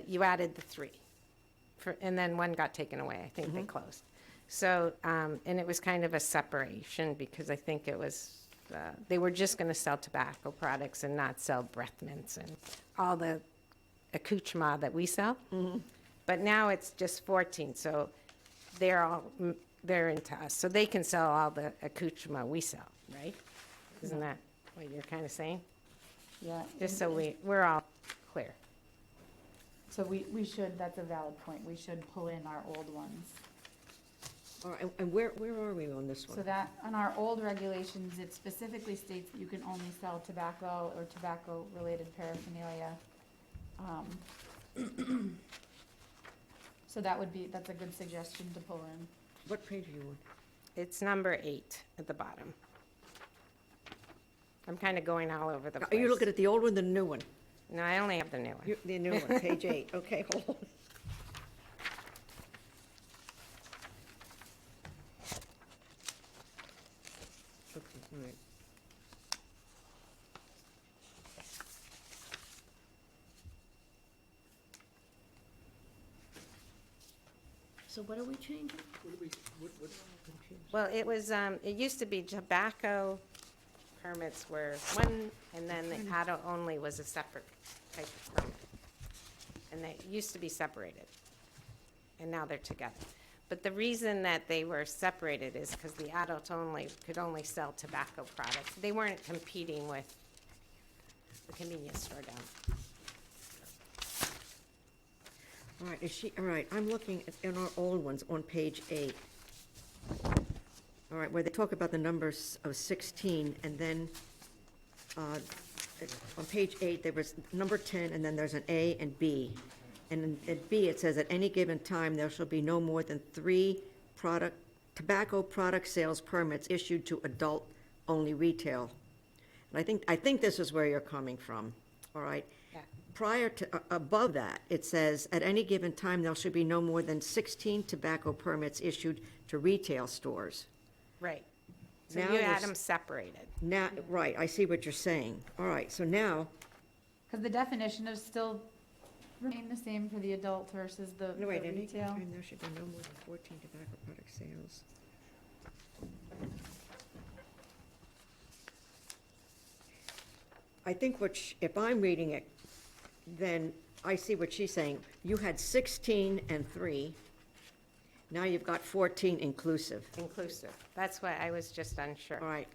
you added the 3. And then 1 got taken away. I think they closed. So, and it was kind of a separation because I think it was, they were just going to sell tobacco products and not sell breath mints and all the accoutrement that we sell. But now it's just 14, so they're into us. So they can sell all the accoutrement we sell, right? Isn't that what you're kind of saying? Yeah. Just so we're all clear. So we should, that's a valid point, we should pull in our old ones. All right, and where are we on this one? So that, on our old regulations, it specifically states that you can only sell tobacco or tobacco-related paraphernalia. So that's a good suggestion to pull in. What page are you on? It's number 8 at the bottom. I'm kind of going all over the place. Are you looking at the old one, the new one? No, I only have the new one. The new one, page 8. Okay, hold on. Okay, all right. So what are we changing? Well, it was, it used to be tobacco permits were one, and then the adult only was a separate type of permit. And they used to be separated, and now they're together. But the reason that they were separated is because the adult only could only sell tobacco products. They weren't competing with the convenience store down. All right, all right, I'm looking in our old ones on page 8. All right, where they talk about the numbers of 16, and then on page 8, there was number 10, and then there's an A and B. And at B, it says, "At any given time, there shall be no more than 3 tobacco product sales permits issued to adult-only retail." And I think this is where you're coming from, all right? Yeah. Prior to, above that, it says, "At any given time, there should be no more than 16 tobacco permits issued to retail stores." Right. So Now you we're had them separated. Now, right, I see what you're saying. All right, so now, Because the definition is still remain the same for the adult versus the no, wait, at any given retail. time, there should be no more than 14 tobacco product sales. I think if I'm reading it, then I see what she's saying. You had 16 and 3. Now you've got 14 inclusive. Inclusive. That's why I was just unsure. All right.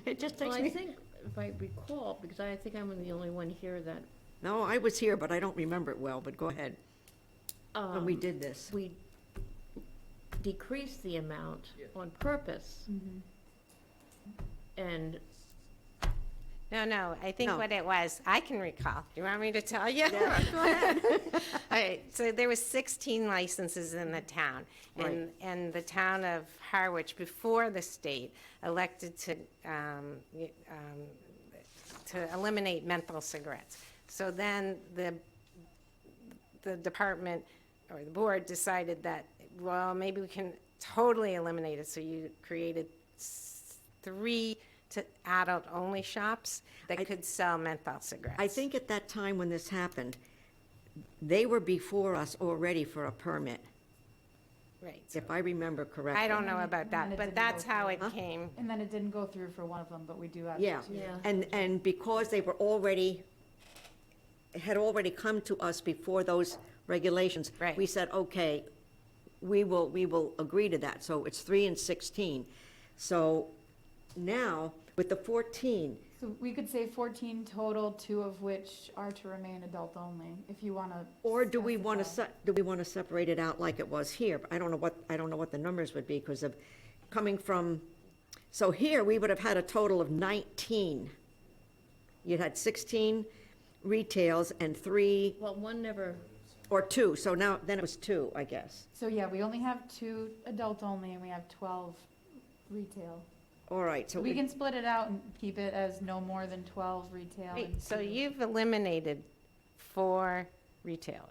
It just Well, takes I me. think, if I recall, because I think I'm the only one here that, No, I was here, but I don't remember it well, but go ahead. When we did this. we decreased the amount on purpose. And No, I think No. what it was, I can recall. Do you want me to tell you? Yeah, go ahead. All right, so there was 16 licenses in the town. And the town of Harwich, before the state, elected to eliminate menthol cigarettes. So then the department or the board decided that, well, maybe we can totally eliminate it. So you created 3 adult-only shops that could sell menthol cigarettes. I think at that time when this happened, they were before us already for a permit. Right. if I remember correctly. I don't know about And then that, it but didn't that's go how through. it Huh? came. And then it didn't go through for one of them, but we do have Yeah, two. Yeah. and because they were already, had already come to us before those regulations. Right. We said, okay, we will agree to that, so it's 3 and 16. So now, with the 14, So we could say 14 total, 2 of which are to remain adult only, if you want to. or do we want to separate it out like it was here? I don't know what the numbers would be, because of, coming from, so here, we would have had a total of 19. You had 16 retails and 3, Well, one never, or 2, so now, then it was 2, I guess. So yeah, we only have 2 adult only and we have 12 retail. All right, so We can split it out and keep it as no more than 12 retail. Wait, and so 2. you've eliminated 4 retailers.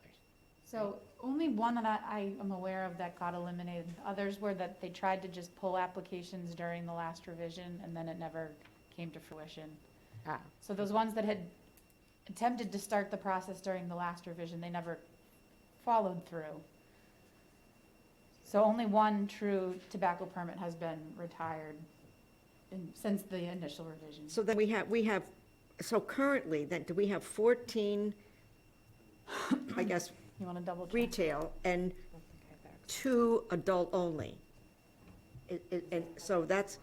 So only one that I am aware of that got eliminated. Others were that they tried to just pull applications during the last revision and then it never came to fruition. Ah, So those ones that had attempted to start the process during the last revision, they never followed through. So only one true tobacco permit has been retired since the initial revision. So then we have, so currently, then, do we have 14, I guess, You want to double check? retail and I don't think I have access. 2 adult only? And so that's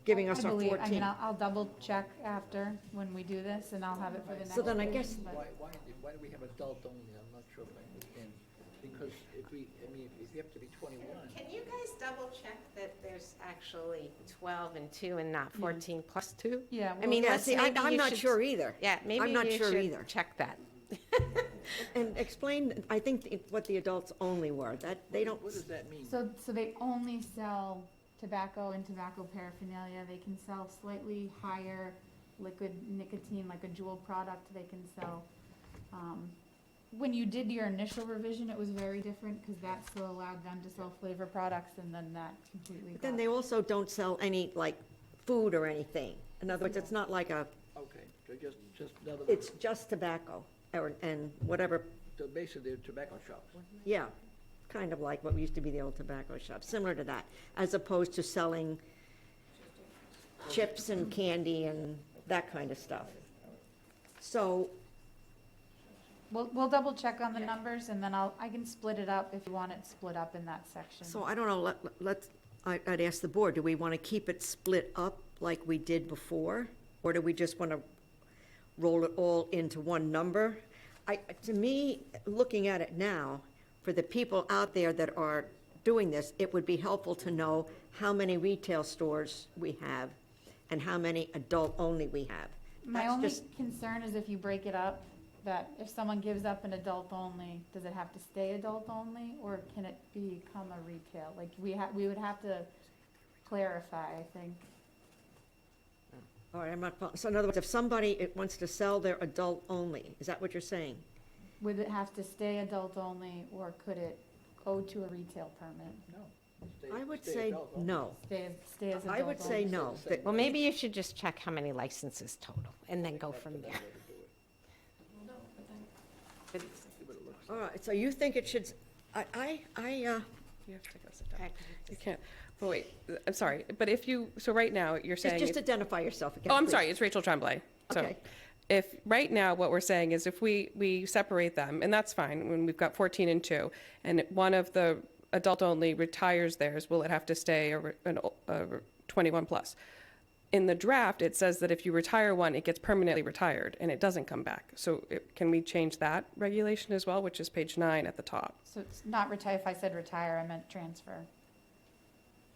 giving us I our believe- I mean, 14. I'll double check after when we do this and I'll have it for the next. So then I revision, guess- but- Why do we have adult only? I'm not sure if I understand. Because if you have to be 21. Can you guys double check that there's actually 12 and 2 and not 14 plus 2? Yeah. I well- mean, Yeah, let's, see, maybe I'm you not should- sure either. Yeah, maybe I'm not you sure should either. check that. And explain, I think, what the adults only were, that they don't, What does that mean? So they only sell tobacco and tobacco paraphernalia. They can sell slightly higher liquid nicotine, like a jewel product they can sell. When you did your initial revision, it was very different because that still allowed them to sell flavor products and then that completely but then got. they also don't sell any, like, food or anything. In other words, it's not like Okay, so just another. it's just tobacco, and whatever, So basically, they're tobacco shops. yeah, kind of like what used to be the old tobacco shop, similar to that, as opposed to selling chips and candy and that kind of stuff. So, We'll double check on the numbers and then I can split it up if you want it split up in that section. so I don't know, I'd ask the board, do we want to keep it split up like we did before? Or do we just want to roll it all into one number? To me, looking at it now, for the people out there that are doing this, it would be helpful to know how many retail stores we have and how many adult-only we have. My That's only just- concern is if you break it up, that if someone gives up an adult only, does it have to stay adult only, or can it become a retail? Like, we would have to clarify, I think. All right, I'm not, so in other words, if somebody wants to sell their adult only, is that what you're saying? Would it have to stay adult only, or could it go to a retail permit? No. I would say no. Stay as adult only? I would say no. that- Well, maybe you should just check how many licenses total and then go from there. All right, so you think it should, You have to go sit down. You can't, but wait, I'm sorry, but if you, so right now, you're saying. just identify yourself again, Oh, I'm please. sorry, it's Rachel Tremblay. So Okay. if, right now, what we're saying is if we separate them, and that's fine, when we've got 14 and 2, and one of the adult-only retires theirs, will it have to stay a 21 plus? In the draft, it says that if you retire one, it gets permanently retired, and it doesn't come back. So can we change that regulation as well, which is page 9 at the top? So it's not retire, if I said retire, I meant transfer.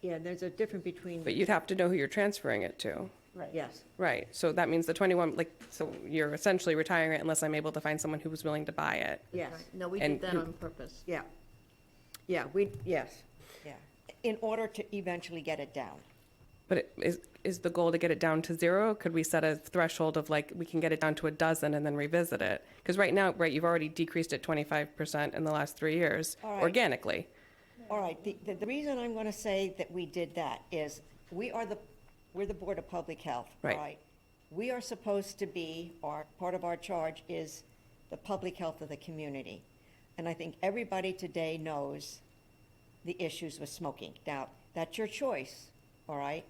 Yeah, there's a difference between, But you'd have to know who you're transferring it to. Right. yes. Right, so that means the 21, like, so you're essentially retiring it unless I'm able to find someone who was willing to buy it. Yes, no, we And did that who- on purpose. yeah. Yeah, yes, yeah. In order to eventually get it down. But is the goal to get it down to 0? Could we set a threshold of like, we can get it down to a dozen and then revisit it? Because right now, right, you've already decreased it 25% in the last 3 years All right. organically. All right, the reason I'm going to say that we did that is we're the Board of Public Health. all Right. We are supposed to be, part of our charge is the public health of the community. And I think everybody today knows the issues with smoking. Now, that's your choice, all right?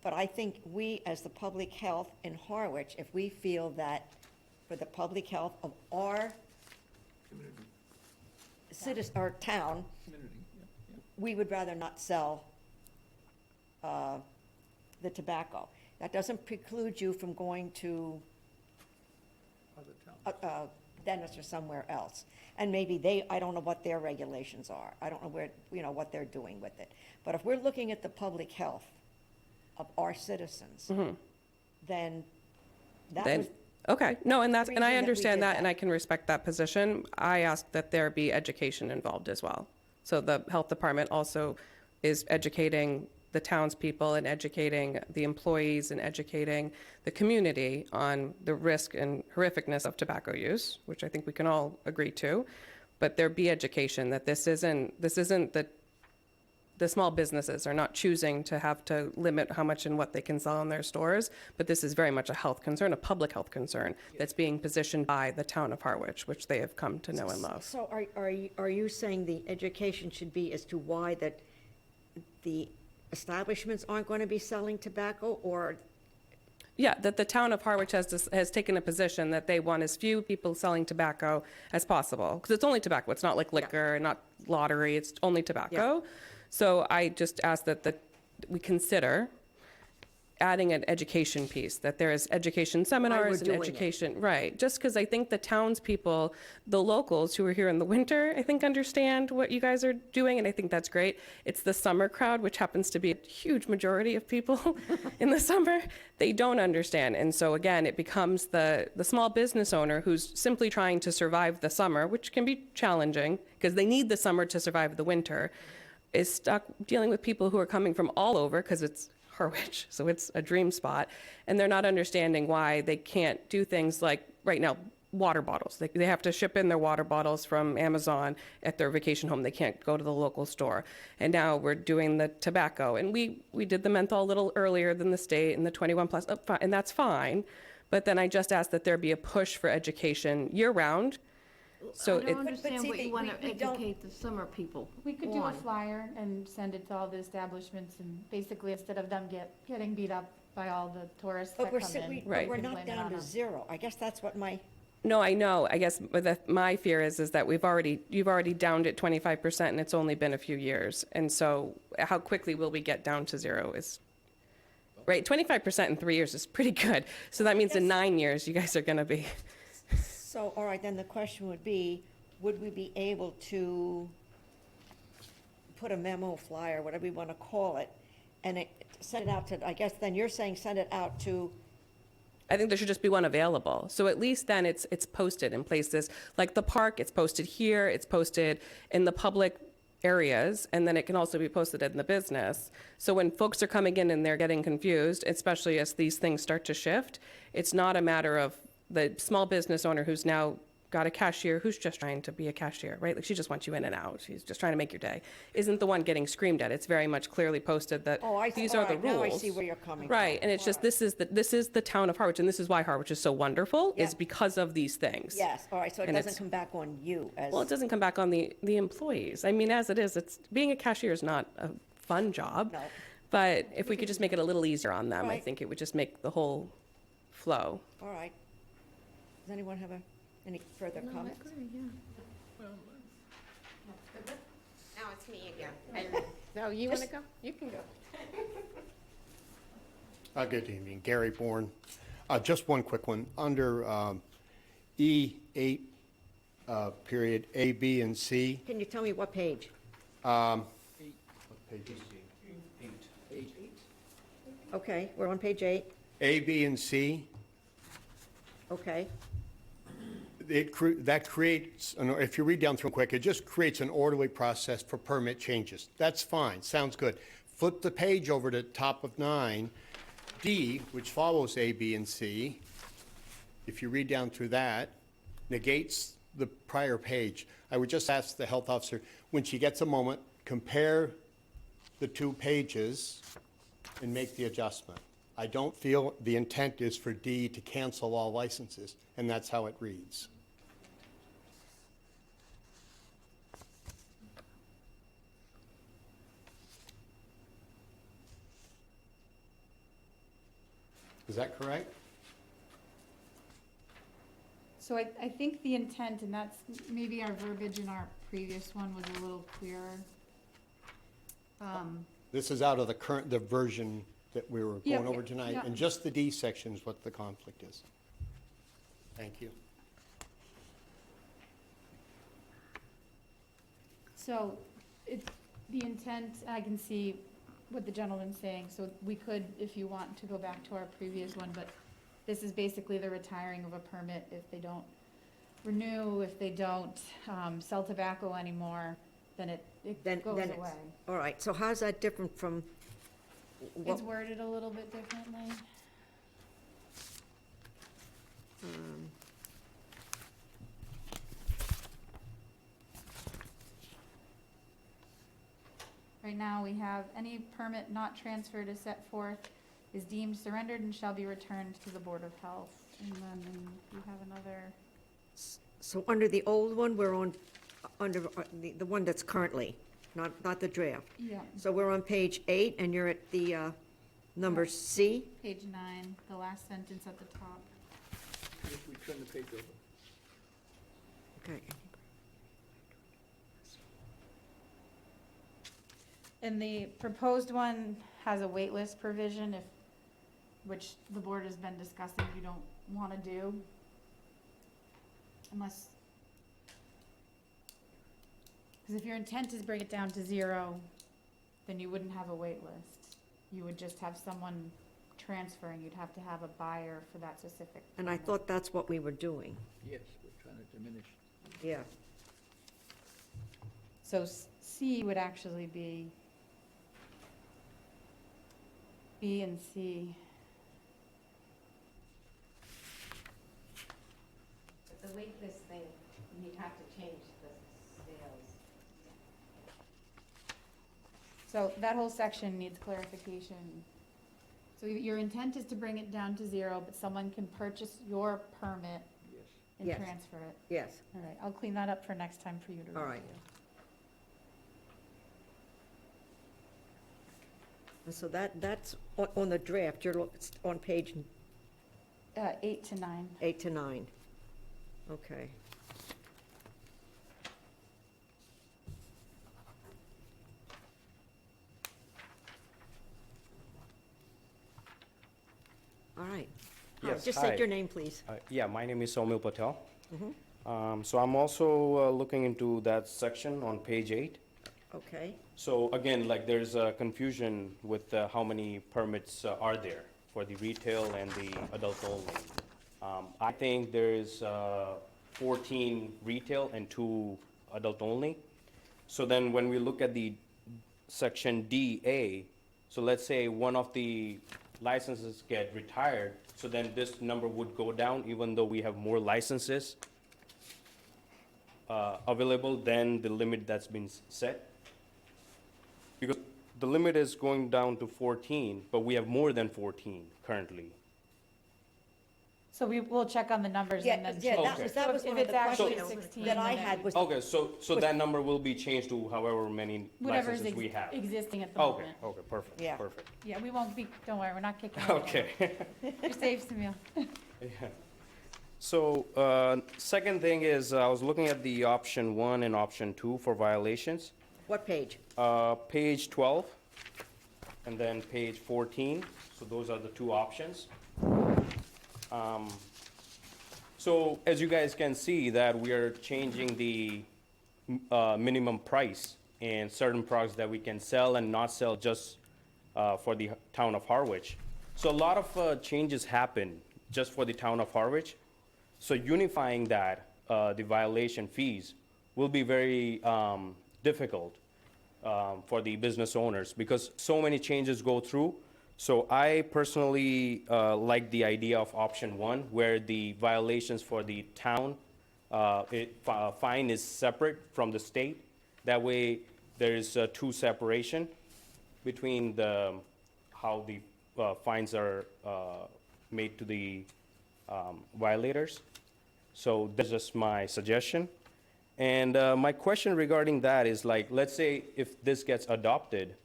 But I think we, as the public health in Harwich, if we feel that for the public health of our citizen, our town, we would rather not sell the tobacco. That doesn't preclude you from going to Other towns. dentist or somewhere else. And maybe they, I don't know what their regulations are. I don't know where, what they're doing with it. But if we're looking at the public health of our citizens, then that Then, was, okay, no, and that's, the and I reason that we understand did that, and that. I can respect that position. I ask that there be education involved as well. So the health department also is educating the townspeople and educating the employees and educating the community on the risk and horrificness of tobacco use, which I think we can all agree to. But there be education that this isn't the small businesses are not choosing to have to limit how much and what they can sell in their stores, but this is very much a health concern, a public health concern that's being positioned by the town of Harwich, which they have come to know and love. so are you saying the education should be as to why that the establishments aren't going to be selling tobacco, or? Yeah, that the town of Harwich has taken a position that they want as few people selling tobacco as possible, because it's only tobacco. It's not like liquor, not lottery, it's only tobacco. So I just ask that we consider adding an education piece, that there is education seminars and doing it. education, right? Just because I think the townspeople, the locals who are here in the winter, I think understand what you guys are doing, and I think that's great. It's the summer crowd, which happens to be a huge majority of people in the summer, they don't understand. And so again, it becomes the small business owner who's simply trying to survive the summer, which can be challenging because they need the summer to survive the winter, is stuck dealing with people who are coming from all over because it's Harwich, so it's a dream spot, and they're not understanding why they can't do things like, right now, water bottles. They have to ship in their water bottles from Amazon at their vacation home. They can't go to the local store. And now we're doing the tobacco, and we did the menthol a little earlier than the state and the 21 plus, and that's fine. But then I just ask that there be a push for education year-round. So I don't it, understand see, what you want to we don't- educate the summer people We could do a on. flyer and send it to all the establishments, and basically, instead of them getting beat up by all the tourists But that we're, come in. but Right. we're and not blame it down on to 'em. zero. I guess that's what my, no, I know. I guess my fear is that you've already downed it 25%, and it's only been a few years. And so how quickly will we get down to zero is, right? 25% in 3 years is pretty good. So that means in Yes. 9 years, you guys are going to be, so, all right, then the question would be, would we be able to put a memo, flyer, whatever you want to call it, and send it out to, I guess then you're saying send it out to, I think there should just be one available. So at least then it's posted in places like the park, it's posted here, it's posted in the public areas, and then it can also be posted in the business. So when folks are coming in and they're getting confused, especially as these things start to shift, it's not a matter of the small business owner who's now got a cashier who's just trying to be a cashier, right? Like she just wants you in and out. She's just trying to make your day. Isn't the one getting screamed at. It's very much clearly posted that oh, I see, these all are the right, now I rules. see where you're coming from. Right, and it's just, this is the town of Harwich, and this is why Harwich is so wonderful, is Yeah. because of these things. Yes, all right, so it And doesn't it's- come back on you as. Well, it doesn't come back on the employees. I mean, as it is, being a cashier is not a fun job. No. But if we could just make it a little easier on them, I Right. think it would just make the whole flow. All right. Does anyone have any further No, I comments? agree, yeah. Now it's me again. So you want to go? You can go. Good evening, Gary Bourne. Just one quick one. Under E8, period, A, B, and C. Can you tell me what page? What page is it? Okay, we're on page 8. A, B, and C, Okay, that creates, if you read down through quick, it just creates an orderly process for permit changes. That's fine, sounds good. Flip the page over to top of 9, D, which follows A, B, and C. If you read down through that, negates the prior page. I would just ask the health officer, when she gets a moment, compare the two pages and make the adjustment. I don't feel the intent is for D to cancel all licenses, and that's how it reads. Is that correct? So I think the intent, and that's, maybe our verbiage in our previous one was a little clearer. This is out of the version that we were Yeah, going over tonight, yeah. and just the D section is what the conflict is. Thank you. So, the intent, I can see what the gentleman's saying, so we could, if you want, to go back to our previous one, but this is basically the retiring of a permit if they don't renew, if they don't, sell tobacco anymore, then it Then goes it's- away. All right, so how's that different from what, It's worded a little bit differently. Right now, we have any permit not transferred as set forth is deemed surrendered and shall be returned to the Board of Health. And then you have another, so under the old one, we're on, under the one that's currently, not the draft. yeah, So we're on page 8, and you're at the number C? page 9, the last sentence at the top. If we turn the page over. Okay. And the proposed one has a wait list provision which the board has been discussing you don't want to do. Unless, because if your intent is bring it down to 0, then you wouldn't have a wait list. You would just have someone transferring, you'd have to have a buyer for that specific. And I permit. thought that's what we were doing. Yes, we're trying to diminish. Yeah. So C would actually be B and C. But the wait list thing, you'd have to change the sales. So that whole section needs clarification. So your intent is to bring it down to 0, but someone can purchase your permit Yes. and Yes. transfer it. Yes, All right, I'll clean that up for next time for you to review. all right. And so that's on the draft, you're on page 8 to 9. 8 to 9. Okay. All right. Yes, Just hi. state your name, please. Yeah, my name is Soumil Patel. Mhm. So I'm also looking into that section on page 8. Okay, So again, like there's a confusion with how many permits are there for the retail and the adult only. I think there's 14 retail and 2 adult only. So then when we look at the section DA, so let's say one of the licenses get retired, so then this number would go down even though we have more licenses available than the limit that's been set. Because the limit is going down to 14, but we have more than 14 currently. So we'll check on the numbers and then. yeah, change that it. was- that So was if one of it's the actually questions 16, that I then had was, Okay, so that number will be changed to however many whatever's licenses we have. existing at the Okay, moment. okay, perfect, Yeah. perfect. Yeah, we won't be, don't worry, we're not kicking anyone. Okay. You're safe, Samil. Yeah. So, second thing is, I was looking at the option 1 and option 2 for violations. what page? Page 12, and then page 14, so those are the 2 options. So, as you guys can see, that we are changing the minimum price and certain products that we can sell and not sell just for the town of Harwich. So a lot of changes happen just for the town of Harwich. So unifying that, the violation fees, will be very difficult for the business owners because so many changes go through. So I personally like the idea of option 1, where the violations for the town, fine is separate from the state. That way, there is a true separation between how the fines are made to the violators. So that's just my suggestion. And my question regarding that is like, let's say if this gets adopted,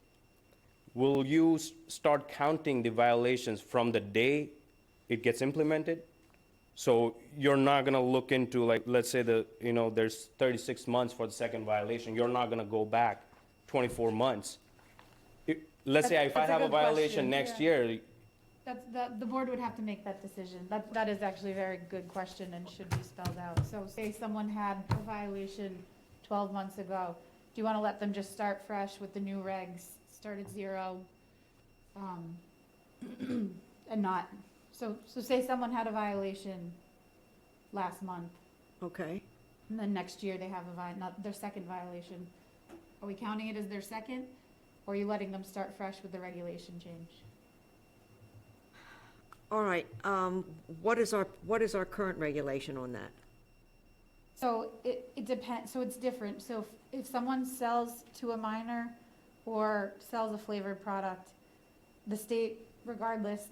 will you start counting the violations from the day it gets implemented. So you're not gonna look into, like, let's say there's 36 months for the second violation, you're not gonna go back 24 months. Let's say if I That's a have a good question, violation next yeah. year, The board would have to make that decision. That is actually a very good question and should be spelled out. So say someone had a violation 12 months ago, do you want to let them just start fresh with the new regs, start at 0? And not, so say someone had a violation last month, Okay, and then next year they have not their second violation. Are we counting it as their second, or are you letting them start fresh with the regulation change? all right, what is our current regulation on that? So it depends, so it's different. So if someone sells to a minor or sells a flavored product, the state, regardless,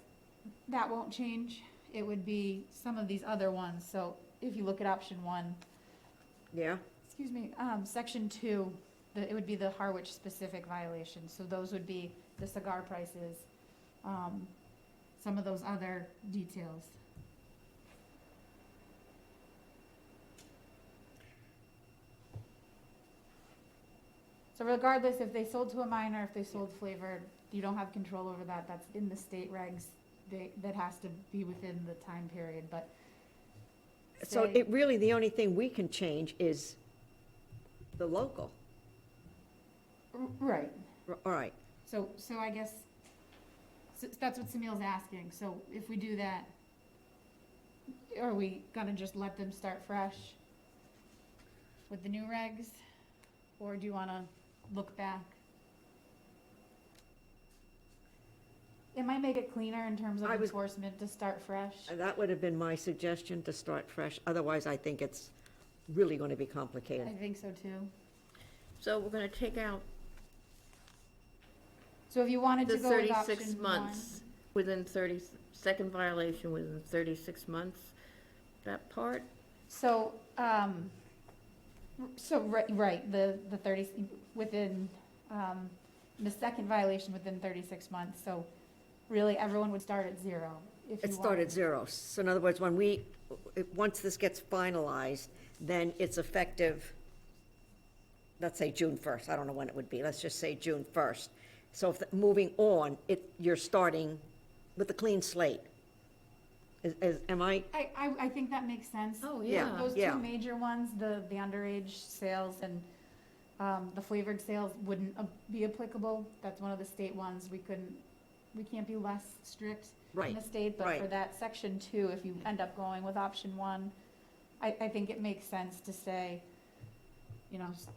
that won't change. It would be some of these other ones. So if you look at option 1, Yeah, excuse me, section 2, it would be the Harwich specific violations. So those would be the cigar prices, some of those other details. So regardless, if they sold to a minor, if they sold flavored, you don't have control over that. That's in the state regs. That has to be within the time period, but. so say- it really, the only thing we can change is the local. Right. All right, So I guess, that's what Samil's asking. So if we do that, are we gonna just let them start fresh with the new regs? Or do you wanna look back? It might make it cleaner in terms of I was- enforcement to start fresh. that would have been my suggestion, to start fresh. Otherwise, I think it's really going to be complicated. I think so too. So we're gonna take out So if you wanted the to go with 36 option 1. months, within 30, second violation within 36 months, that part? So, right, the 30, within, the second violation within 36 months, so really everyone would start at 0. If It you started wanted. 0. So in other words, once this gets finalized, then it's effective, let's say June 1st. I don't know when it would be. Let's just say June 1st. So moving on, you're starting with a clean slate. Am I, I think that makes sense. Oh, Yeah. yeah. Those Yeah. two major ones, the underage sales and the flavored sales wouldn't be applicable. That's one of the state ones. We can't be less strict in Right, the state, but for right. that section 2, if you end up going with option 1, I think it makes sense to say,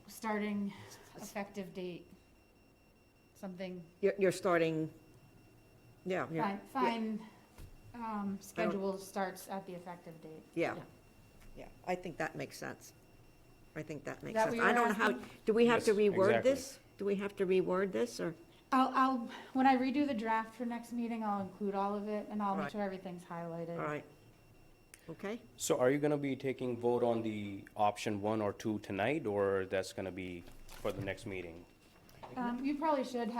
starting effective date, something, you're starting, yeah, yeah. fine, schedule starts at the effective date. Yeah, yeah, I think that makes sense. I think that makes that sense. what you I were don't know how, asking? do we have to Yes, reword exactly. this? Do we have to reword this, or? When I redo the draft for next meeting, I'll include all of it, and I'll make Right. sure everything's highlighted. All right. Okay, so are you gonna be taking vote on the option 1 or 2 tonight, or that's gonna be for the next meeting? You probably should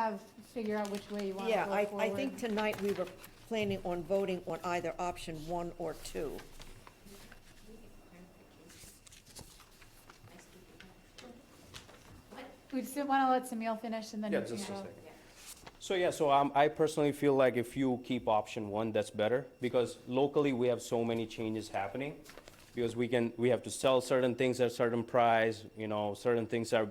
figure out which way you want to yeah, go I forward. think tonight we were planning on voting on either option 1 or 2. We just want to let Samil finish, and then you Yeah, can just a go. second. So, yeah, so I personally feel like if you keep option 1, that's better, because locally, we have so many changes happening. Because we have to sell certain things at a certain price, certain things are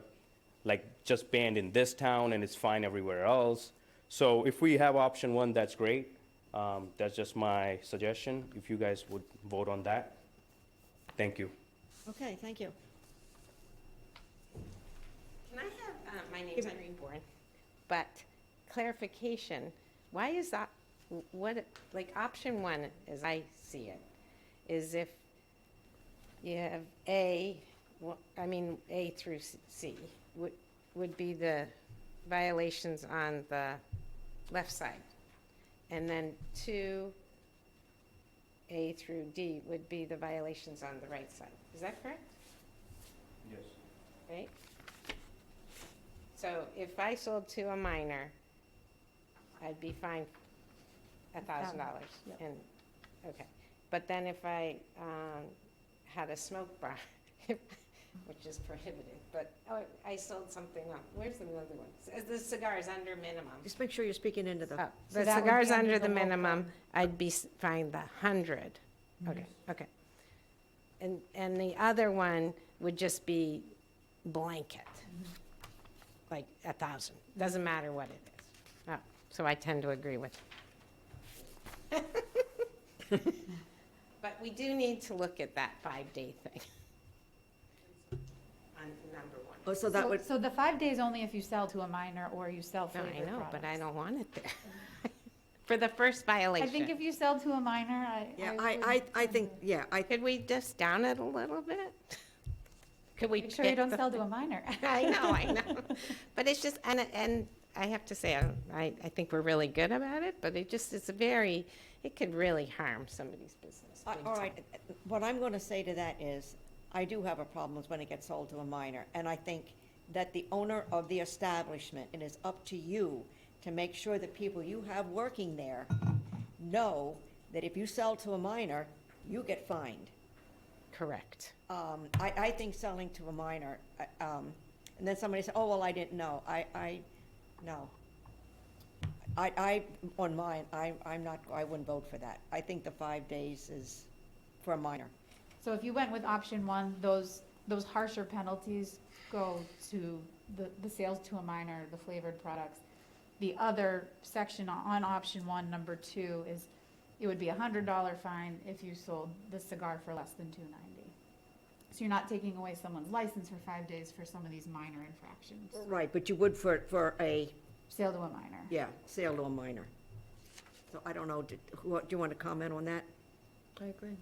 like just banned in this town and it's fine everywhere else. So if we have option 1, that's great. That's just my suggestion, if you guys would vote on that. Thank you. Okay, thank you. Can I have, my name's Irene Bourne, but clarification, why is that, option 1, as I see it, is if you have A through C, would be the violations on the left side. And then 2, A through D would be the violations on the right side. Is that correct? Yes. Right? So if I sold to a minor, I'd be fined $1,000. Yep. And Okay, but then if I had a smoke bar, which is prohibited, but I sold something up. Where's the other one? The cigar is under minimum. Just make sure you're speaking into the, Oh, So the that would be cigar's under under the the local. minimum, I'd be fined the 100. Okay, okay. And the other one would just be blanket, like 1,000. Doesn't matter what it is. Oh, so I tend to agree with you. But we do need to look at that 5-day thing. On number one. oh, so that would, So the 5 days only if you sell to a minor or you sell No, flavored I know, but I products. don't want it there. For the first I violation. think if you sell to a minor, yeah, would I think, yeah, Could we just down it a little bit? Could we Make sure you pick don't the- sell to a minor. I know. But it's just, and I have to say, I think we're really good about it, but it just, it could really harm somebody's business. big all time. right, what I'm gonna say to that is, I do have a problem with when it gets sold to a minor, and I think that the owner of the establishment, it is up to you to make sure that people you have working there know that if you sell to a minor, you get fined. Correct. I think selling to a minor, and then somebody said, oh, well, I didn't know. No. On mine, I'm not, I wouldn't vote for that. I think the 5 days is for a minor. So if you went with option one, those harsher penalties go to the sales to a minor, the flavored products. The other section on option one, number 2, is it would be $100 fine if you sold the cigar for less than $2.90. So you're not taking away someone's license for 5 days for some of these minor infractions. Right, but you would for a, Sale to a minor. yeah, sale to a minor. So I don't know, do you want to comment on that? I agree.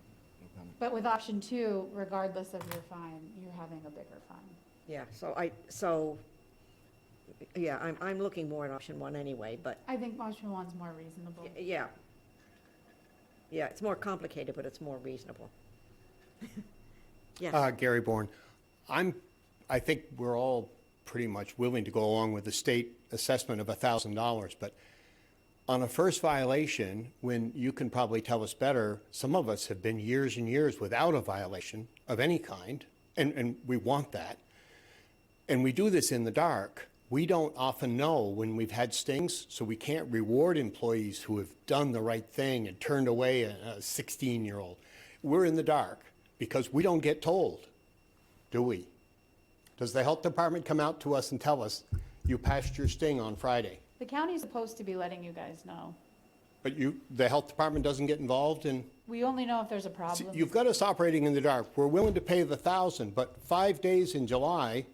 But with option 2, regardless of your fine, you're having a bigger fine. Yeah, yeah, I'm looking more at option 1 anyway, but, I think option 1's more reasonable. yeah. Yeah, it's more complicated, but it's more reasonable. Yes, Gary Bourne, I think we're all pretty much willing to go along with the state assessment of $1,000, but on a first violation, when you can probably tell us better, some of us have been years and years without a violation of any kind, and we want that. And we do this in the dark. We don't often know when we've had stings, so we can't reward employees who have done the right thing and turned away a 16-year-old. We're in the dark because we don't get told, do we? Does the health department come out to us and tell us, you passed your sting on Friday? The county's supposed to be letting you guys know. But the health department doesn't get involved in? We only know if there's a See, problem. you've got us operating in the dark. We're willing to pay the $1,000, but 5 days in July,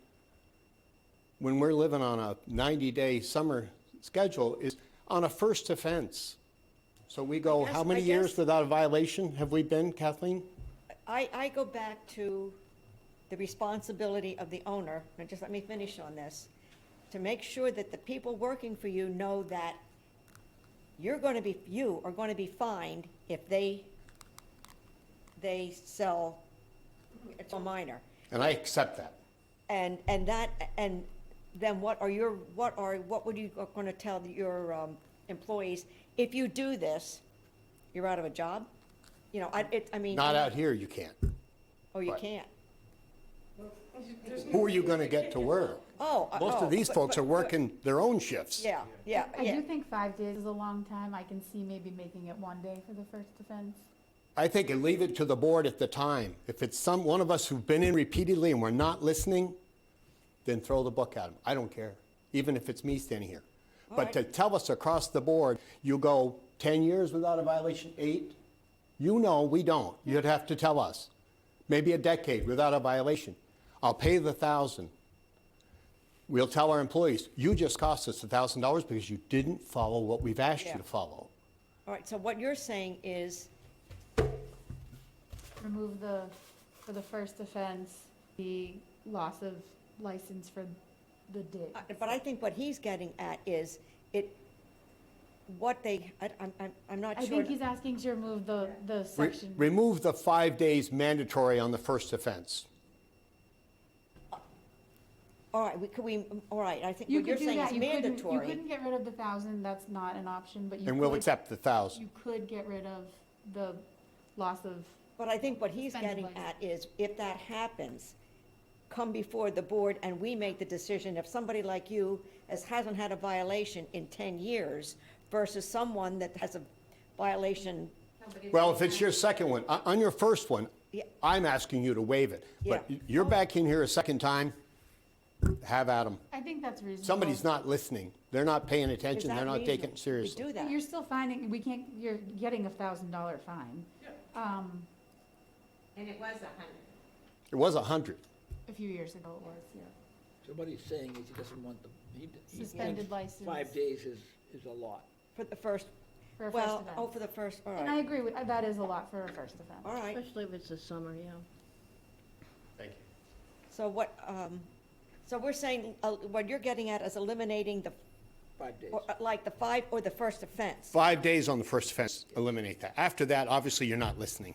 when we're living on a 90-day summer schedule, is on a first offense. So we go, how many I years guess- without a violation have we been, Kathleen? I go back to the responsibility of the owner, and just let me finish on this, to make sure that the people working for you know that you are going to be fined if they sell to a minor. And I accept that. And then what would you going to tell your employees, if you do this, you're out of a job? You know, I mean. Not out here, you can't. Oh, you But- can't? Who are you going to get to work? Oh. Most of these folks are working their own shifts. Yeah, yeah, I yeah. do think 5 days is a long time. I can see maybe making it 1 day for the first offense. I think and leave it to the board at the time. If it's one of us who've been in repeatedly and we're not listening, then throw the book at them. I don't care, even if it's me standing here. But to tell us across the board, you go 10 years without a violation, 8, you know we don't. You'd have to tell us. Maybe a decade without a violation. I'll pay the $1,000. We'll tell our employees, you just cost us $1,000 because you didn't follow what we've asked you Yeah. to follow. All right, so what you're saying is, Remove for the first offense, the loss of license for the day. but I think what he's getting at is, I'm not I sure. think he's asking to remove the section. Remove the 5 days mandatory on the first offense. All right, all right, I think You what you're could do saying that. is You mandatory. couldn't get rid of the 1,000, that's not an option, but you And we'll could- accept the 1,000. You could get rid of the loss of, But I think what he's Suspended getting license. at is, if that happens, come before the board and we make the decision. If somebody like you hasn't had a violation in 10 years versus someone that has a violation, Well, if it's your second one, on your first one, Yeah. I'm asking you to waive it. But Yeah. you're back in here a second time, have at 'em. I think that's reasonable. Somebody's not listening. They're not paying is attention. that They're not taking reasonable? it seriously. We do that. You're still finding, we can't, you're getting $1,000 fine. And it was 100. It was 100. A few years ago it was, yeah. So what he's saying is he doesn't want the, he Suspended thinks license. 5 days is a lot. For the first, For a first well, offense. oh, for the first, all And I right, agree with, that is a lot for a first offense. all right. Especially if it's the summer, yeah. Thank you. So what, so we're saying, what you're getting at is eliminating the, 5 days. like the 5 or the first offense. 5 days on the first offense, eliminate that. After that, obviously, you're not listening.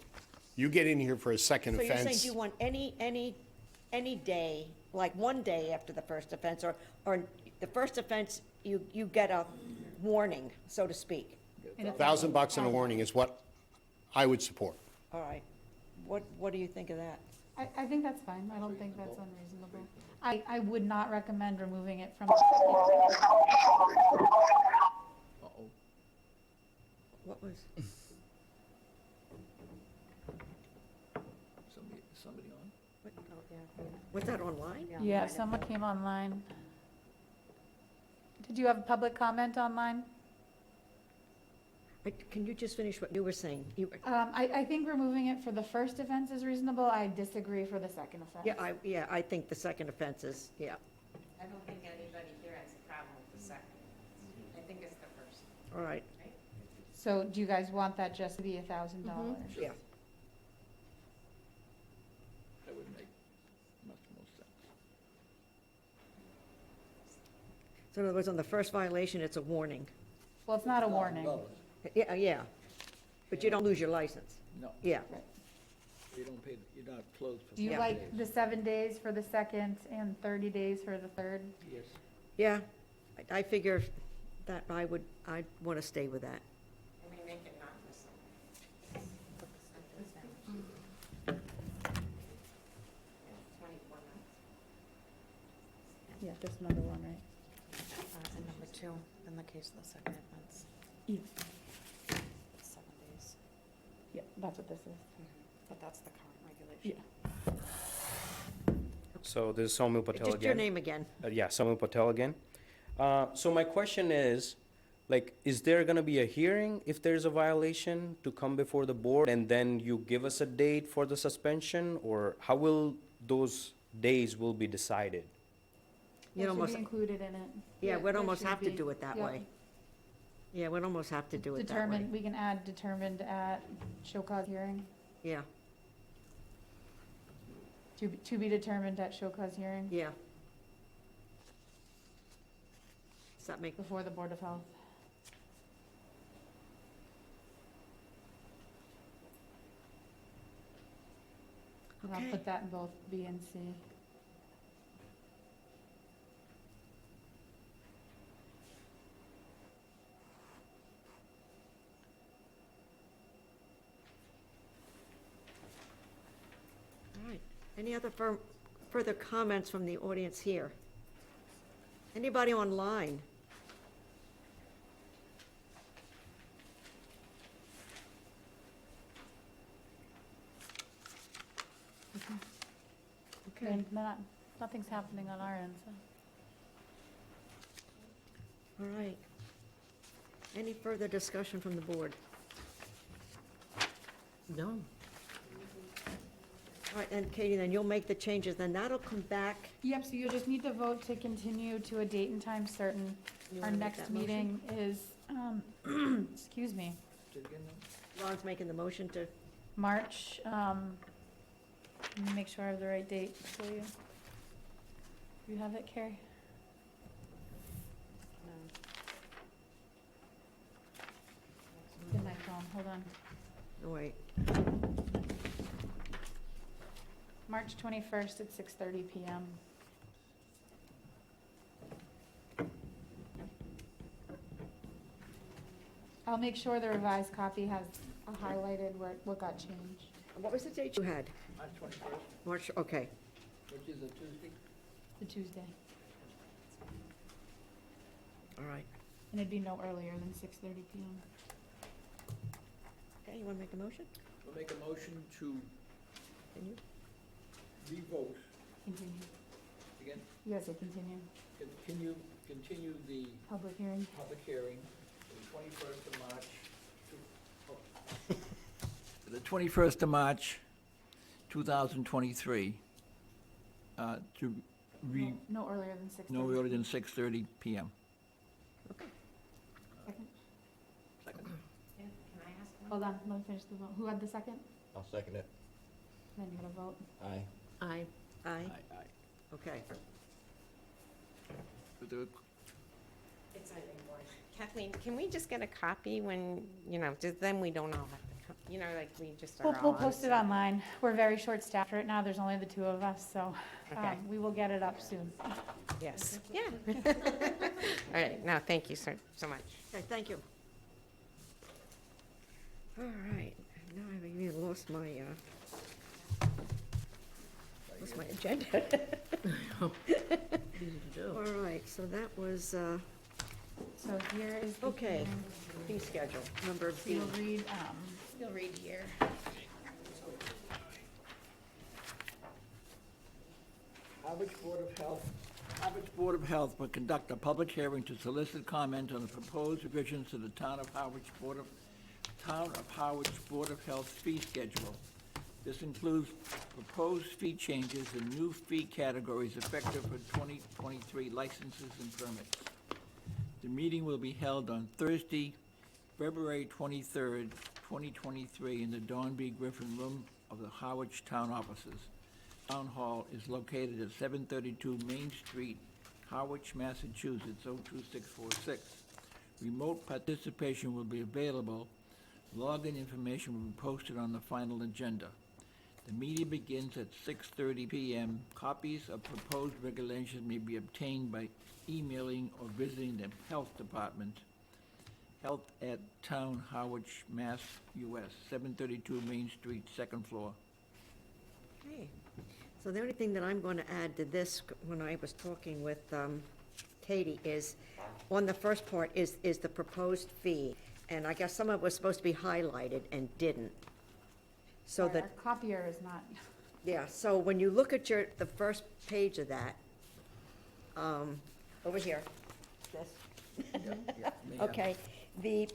You get in here for a second So you're saying offense. you want any day, like one day after the first offense, or the first offense, you get a warning, so to speak. And it's- $1,000 and a warning is what I would support. All right. What do you think of that? I think that's fine. I don't think that's unreasonable. I would not recommend removing it from. Uh-oh. What was, Somebody on? was that online? Yeah, someone came online. Did you have a public comment online? Can you just finish what you were saying? I think removing it for the first offense is reasonable. I disagree for the second offense. I think the second offense is, yeah. I don't think anybody here has a problem with the second. I think it's the first. All right, So do you guys want that just to be $1,000? yeah. That would make much more sense. So in other words, on the first violation, it's a warning. Well, it's not a warning. $1,000. Yeah, but you don't lose your license. No, Yeah, you don't pay, you're not closed for 5 Do you days. like the 7 days for the second and 30 days for the third? Yes. yeah. I figure that I'd want to stay with that. And we make it not listen. 24 months. Yeah, just another one, right? And number 2, in the case of the second offense, Yeah. 7 days. Yeah, that's what this is. But that's the current regulation. So this is Saumil Patel again. Just your name again. Yeah, Saumil Patel again. So my question is, like, is there gonna be a hearing if there's a violation to come before the board and then you give us a date for the suspension? Or how will those days will be decided? You'd That should almost, be included in it. yeah, we'd that almost should have to be. do it that Yep. way. Yeah, we'd almost have to do it that way. Determined, we can add determined at show cause hearing, Yeah, to be determined at show cause hearing yeah. Does that make, before the Board of Health. And I'll Okay. put that in both B and C. all right. Any other further comments from the audience here? Anybody online? Okay. And nothing's happening on our end, so. All right. Any further discussion from the board? No. All right, and Katie, then you'll make the changes, then that'll come back. Yep, so you just need to vote to continue to a date and time certain. You Our wanna make next that motion? meeting is, excuse me, Say it again now? Ron's making the motion to, March, let me make sure I have the right date for you. You have it, Carrie? In my phone, hold on. oh, wait, March 21st at 6:30 PM. I'll make sure the revised copy has highlighted what got changed. What was the date you had? March 21st, March, okay. which is a Tuesday. The Tuesday. All right. And it'd be no earlier than 6:30 PM. Okay, you want to make a motion? We'll make a motion to Can you? revote, Continue. again, You guys say continue. continue the Public hearing. public hearing for the 21st of March. The 21st of March, 2023, to No earlier than 6:30. no earlier than 6:30 PM. Second. Second. Can I ask one? Hold on, let me finish the vote. Who had the second? I'll second it. Then you gotta vote. Aye. Aye. Aye. Aye. Okay. With the- It's on your board. Kathleen, can we just get a copy when, just then we don't all have to come, like we just are all We'll on post it Zoom. online. We're very short-staffed right now. There's only the two of us, so Okay. we will get it up soon. Yes, yeah. All right, now, thank you so much. Okay, thank you. All right, now I've even lost my agenda. Easy to do. All right, so that was, So here is the okay, hearing. fee schedule, number So B. you'll read here. Harwich Board of Health will conduct a public hearing to solicit comment on the proposed revisions to the Town of Harwich Board of Health fee schedule. This includes proposed fee changes and new fee categories effective for 2023 licenses and permits. The meeting will be held on Thursday, February 23rd, 2023, in the Dawn B. Griffin Room of the Harwich Town Offices. Town Hall is located at 732 Main Street, Harwich, Massachusetts, 02646. Remote participation will be available. Login information will be posted on the final agenda. The meeting begins at 6:30 PM. Copies of proposed regulations may be obtained by emailing or visiting the Health Department, Health at Town, Harwich, Mass, US, 732 Main Street, second floor. Okay, so the only thing that I'm going to add to this, when I was talking with Katie, is, on the first part is the proposed fee. And I guess some of it was supposed to be highlighted and didn't. So Sorry, that, our copier is not. yeah, so when you look at the first page of that, over here, this. Okay, the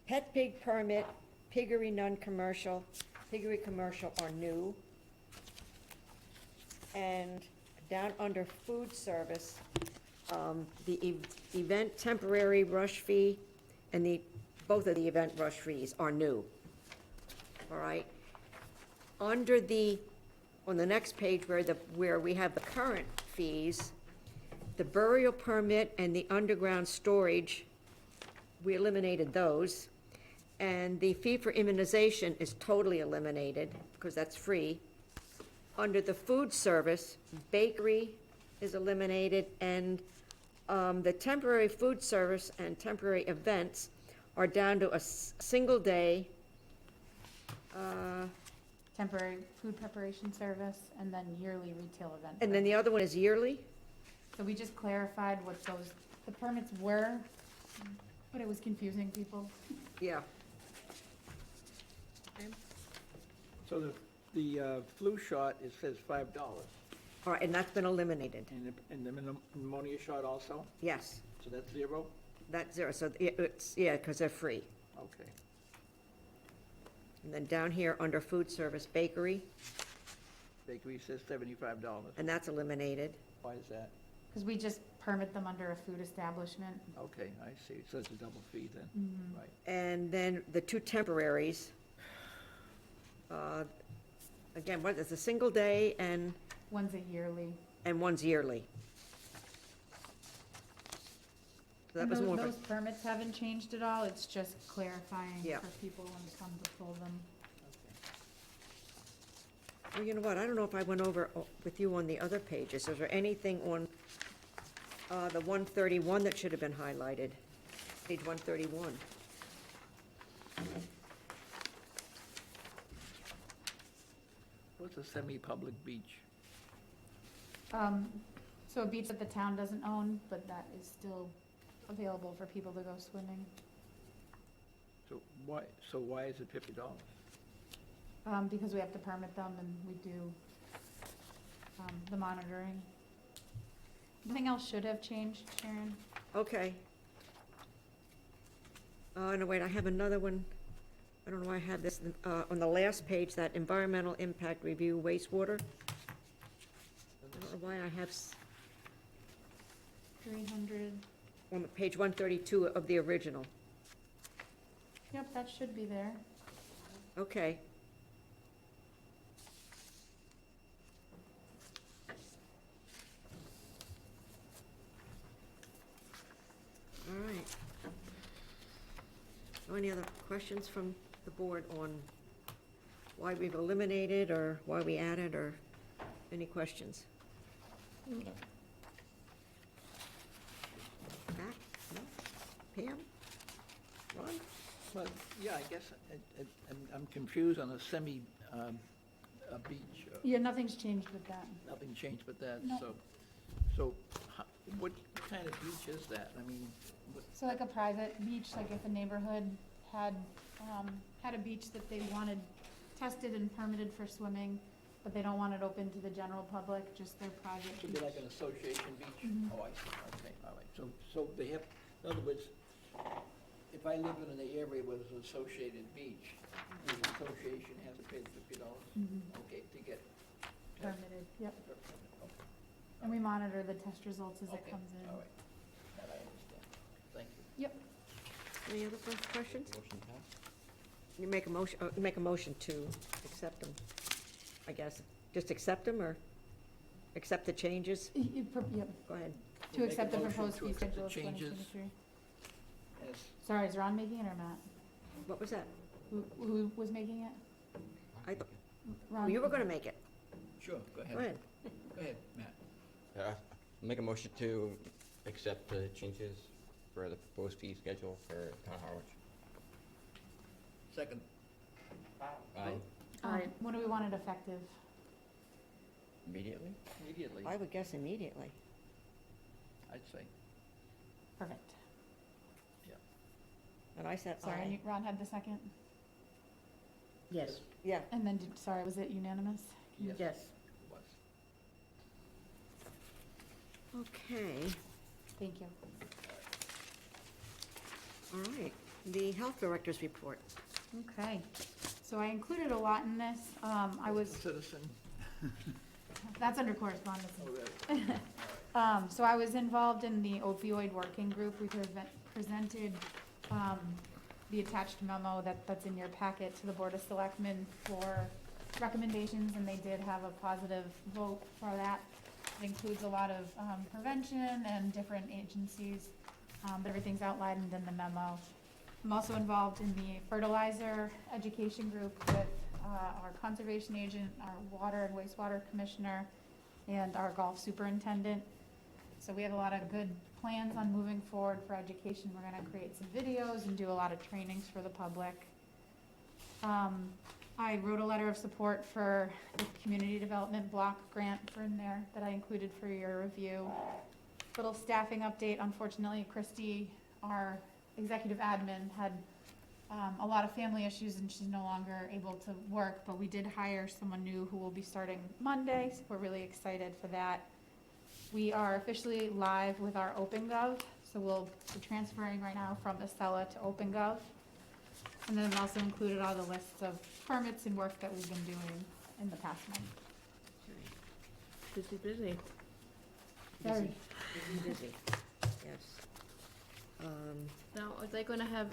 pet pig permit, piggery non-commercial, piggery commercial are new. And down under food service, the event temporary rush fee and both of the event rush fees are new. All right? On the next page where we have the current fees, the burial permit and the underground storage, we eliminated those. And the fee for immunization is totally eliminated, because that's free. Under the food service, bakery is eliminated, and the temporary food service and temporary events are down to a single day, Temporary food preparation service, and then yearly retail event. and then the other one is yearly? So we just clarified what the permits were, but it was confusing people. Yeah. So the flu shot, it says $5. All right, and that's been eliminated, And the pneumonia shot also? yes, So that's 0? that's zero, so it's, yeah, because they're free. Okay. And then down here, under food service, bakery, Bakery says $75. and that's eliminated. Why is that? Because we just permit them under a food establishment. Okay, I see. So it's a double fee then. Right. And then the two temporaries, again, what is a single day and One's a yearly. one's yearly. So that And was those, more of those a, permits haven't changed at all, it's just clarifying Yeah. for people when it comes to pull them. well, you know what, I don't know if I went over with you on the other pages. Is there anything on the 131 that should have been highlighted? Page 131. What's a semi-public beach? So a beach that the town doesn't own, but that is still available for people to go swimming. So why is it $50? Because we have to permit them and we do, the monitoring. Nothing else should have changed, Sharon? Okay. No, wait, I have another one. I don't know why I have this, on the last page, that environmental impact review wastewater. I don't know why I have, 300, on page 132 of the original. yep, that should be there. Okay. All right. Any other questions from the board on why we've eliminated or why we added, or any questions? Matt? No? Pam? Ron? Well, yeah, I guess I'm confused on a a beach. Yeah, nothing's changed with that. Nothing changed but that, No. so what kind of beach is that? I mean, So like a private beach, like if a neighborhood had, had a beach that they wanted tested and permitted for swimming, but they don't want it open to the general public, just their private should beach. be like an association beach? Mhm. Oh, I see, okay, all right. So they have, in other words, if I live in an area with an associated beach, the association has to pay the $50, Mhm. okay, to get Permitted, yep. Okay. And we monitor the test results as it Okay, comes in. all right. That I understand. Thank you. Yep. Any other questions? Motion passed. You make a motion to accept them, I guess. Just accept them, or accept the changes? Yep, Go ahead. to Make a accept the motion proposed to fee accept the schedule of changes. 2023. Yes. Sorry, is Ron making it or Matt? What was that? Who was making it? I thought, Ron? you were gonna make it. Sure, go ahead. Go ahead. Go ahead, Matt. Make a motion to accept the changes for the proposed fee schedule for Town of Harwich. Second. Aye. When do we want it effective? Immediately? Immediately, I would guess immediately. I'd say. Perfect. And I said Sorry, aye. Ron had the second? Yes, Yeah, And then, sorry, was it unanimous? Yes. yes. it was. okay. Thank you. All right. The health director's report. Okay, so I included a lot in this. I was, Citizen. that's under correspondence. Oh, really? So I was involved in the opioid working group. We presented, the attached memo that's in your packet to the Board of Selectmen for recommendations, and they did have a positive vote for that. It includes a lot of, prevention and different agencies, but everything's outlined in the memo. I'm also involved in the fertilizer education group with, our conservation agent, our water and wastewater commissioner, and our golf superintendent. So we have a lot of good plans on moving forward for education. We're gonna create some videos and do a lot of trainings for the public. I wrote a letter of support for the community development block grant for in there that I included for your review. Little staffing update, unfortunately, Christy, our executive admin, had a lot of family issues and she's no longer able to work, but we did hire someone new who will be starting Monday, so we're really excited for that. We are officially live with our OpenGov, so we're transferring right now from Acela to OpenGov. And then I've also included all the lists of permits and work that we've been doing in the past month. Busy. Very. Busy. Yes. Now, are they gonna have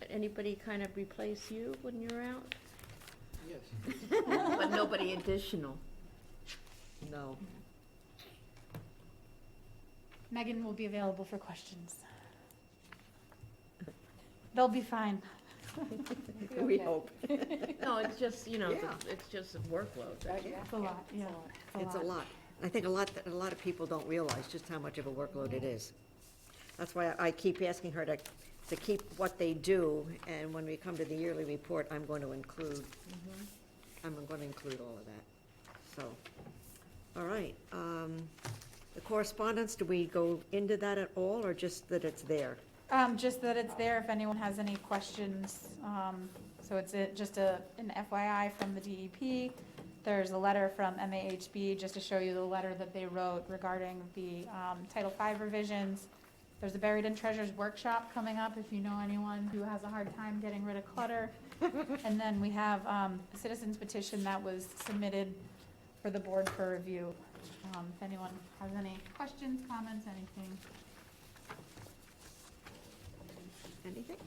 anybody kind of replace you when you're out? Yes. But nobody additional? No. Megan will be available for questions. They'll be fine. We Okay. hope. No, it's just, you know, Yeah. it's just a workload. That's all. It's a lot, yeah. It's a lot. I think a lot of people don't realize just how much of a workload it is. That's why I keep asking her to keep what they do, and when we come to the yearly report, I'm going to include all of that. So, all right. The correspondence, do we go into that at all, or just that it's there? Just that it's there if anyone has any questions. So it's just an FYI from the DEP. There's a letter from MAHB, just to show you the letter that they wrote regarding the Title V revisions. There's a Buried in Treasures workshop coming up, if you know anyone who has a hard time getting rid of clutter. And then we have a citizen's petition that was submitted for the board for review. If anyone has any questions, comments, anything. Anything?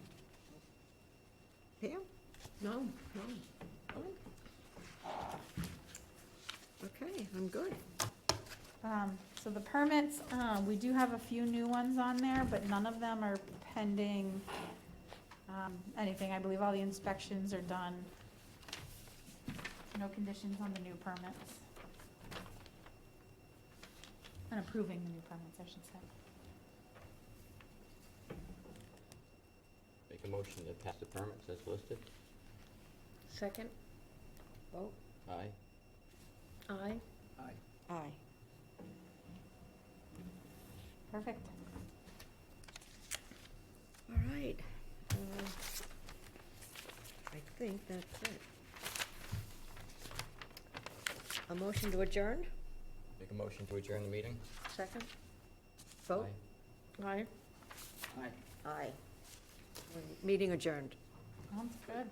Pam? No, no. Okay, I'm good. So the permits, we do have a few new ones on there, but none of them are pending anything. I believe all the inspections are done. No conditions on the new permits. And approving the new permits, I should say. Make a motion to pass the permits as listed. Second? Vote? Aye. Aye. Aye. Aye. Perfect. All right. I think that's it. A motion to adjourn? Make a motion to adjourn the meeting. Second? Vote? Aye. Aye. Aye. Aye. Meeting adjourned. Sounds good.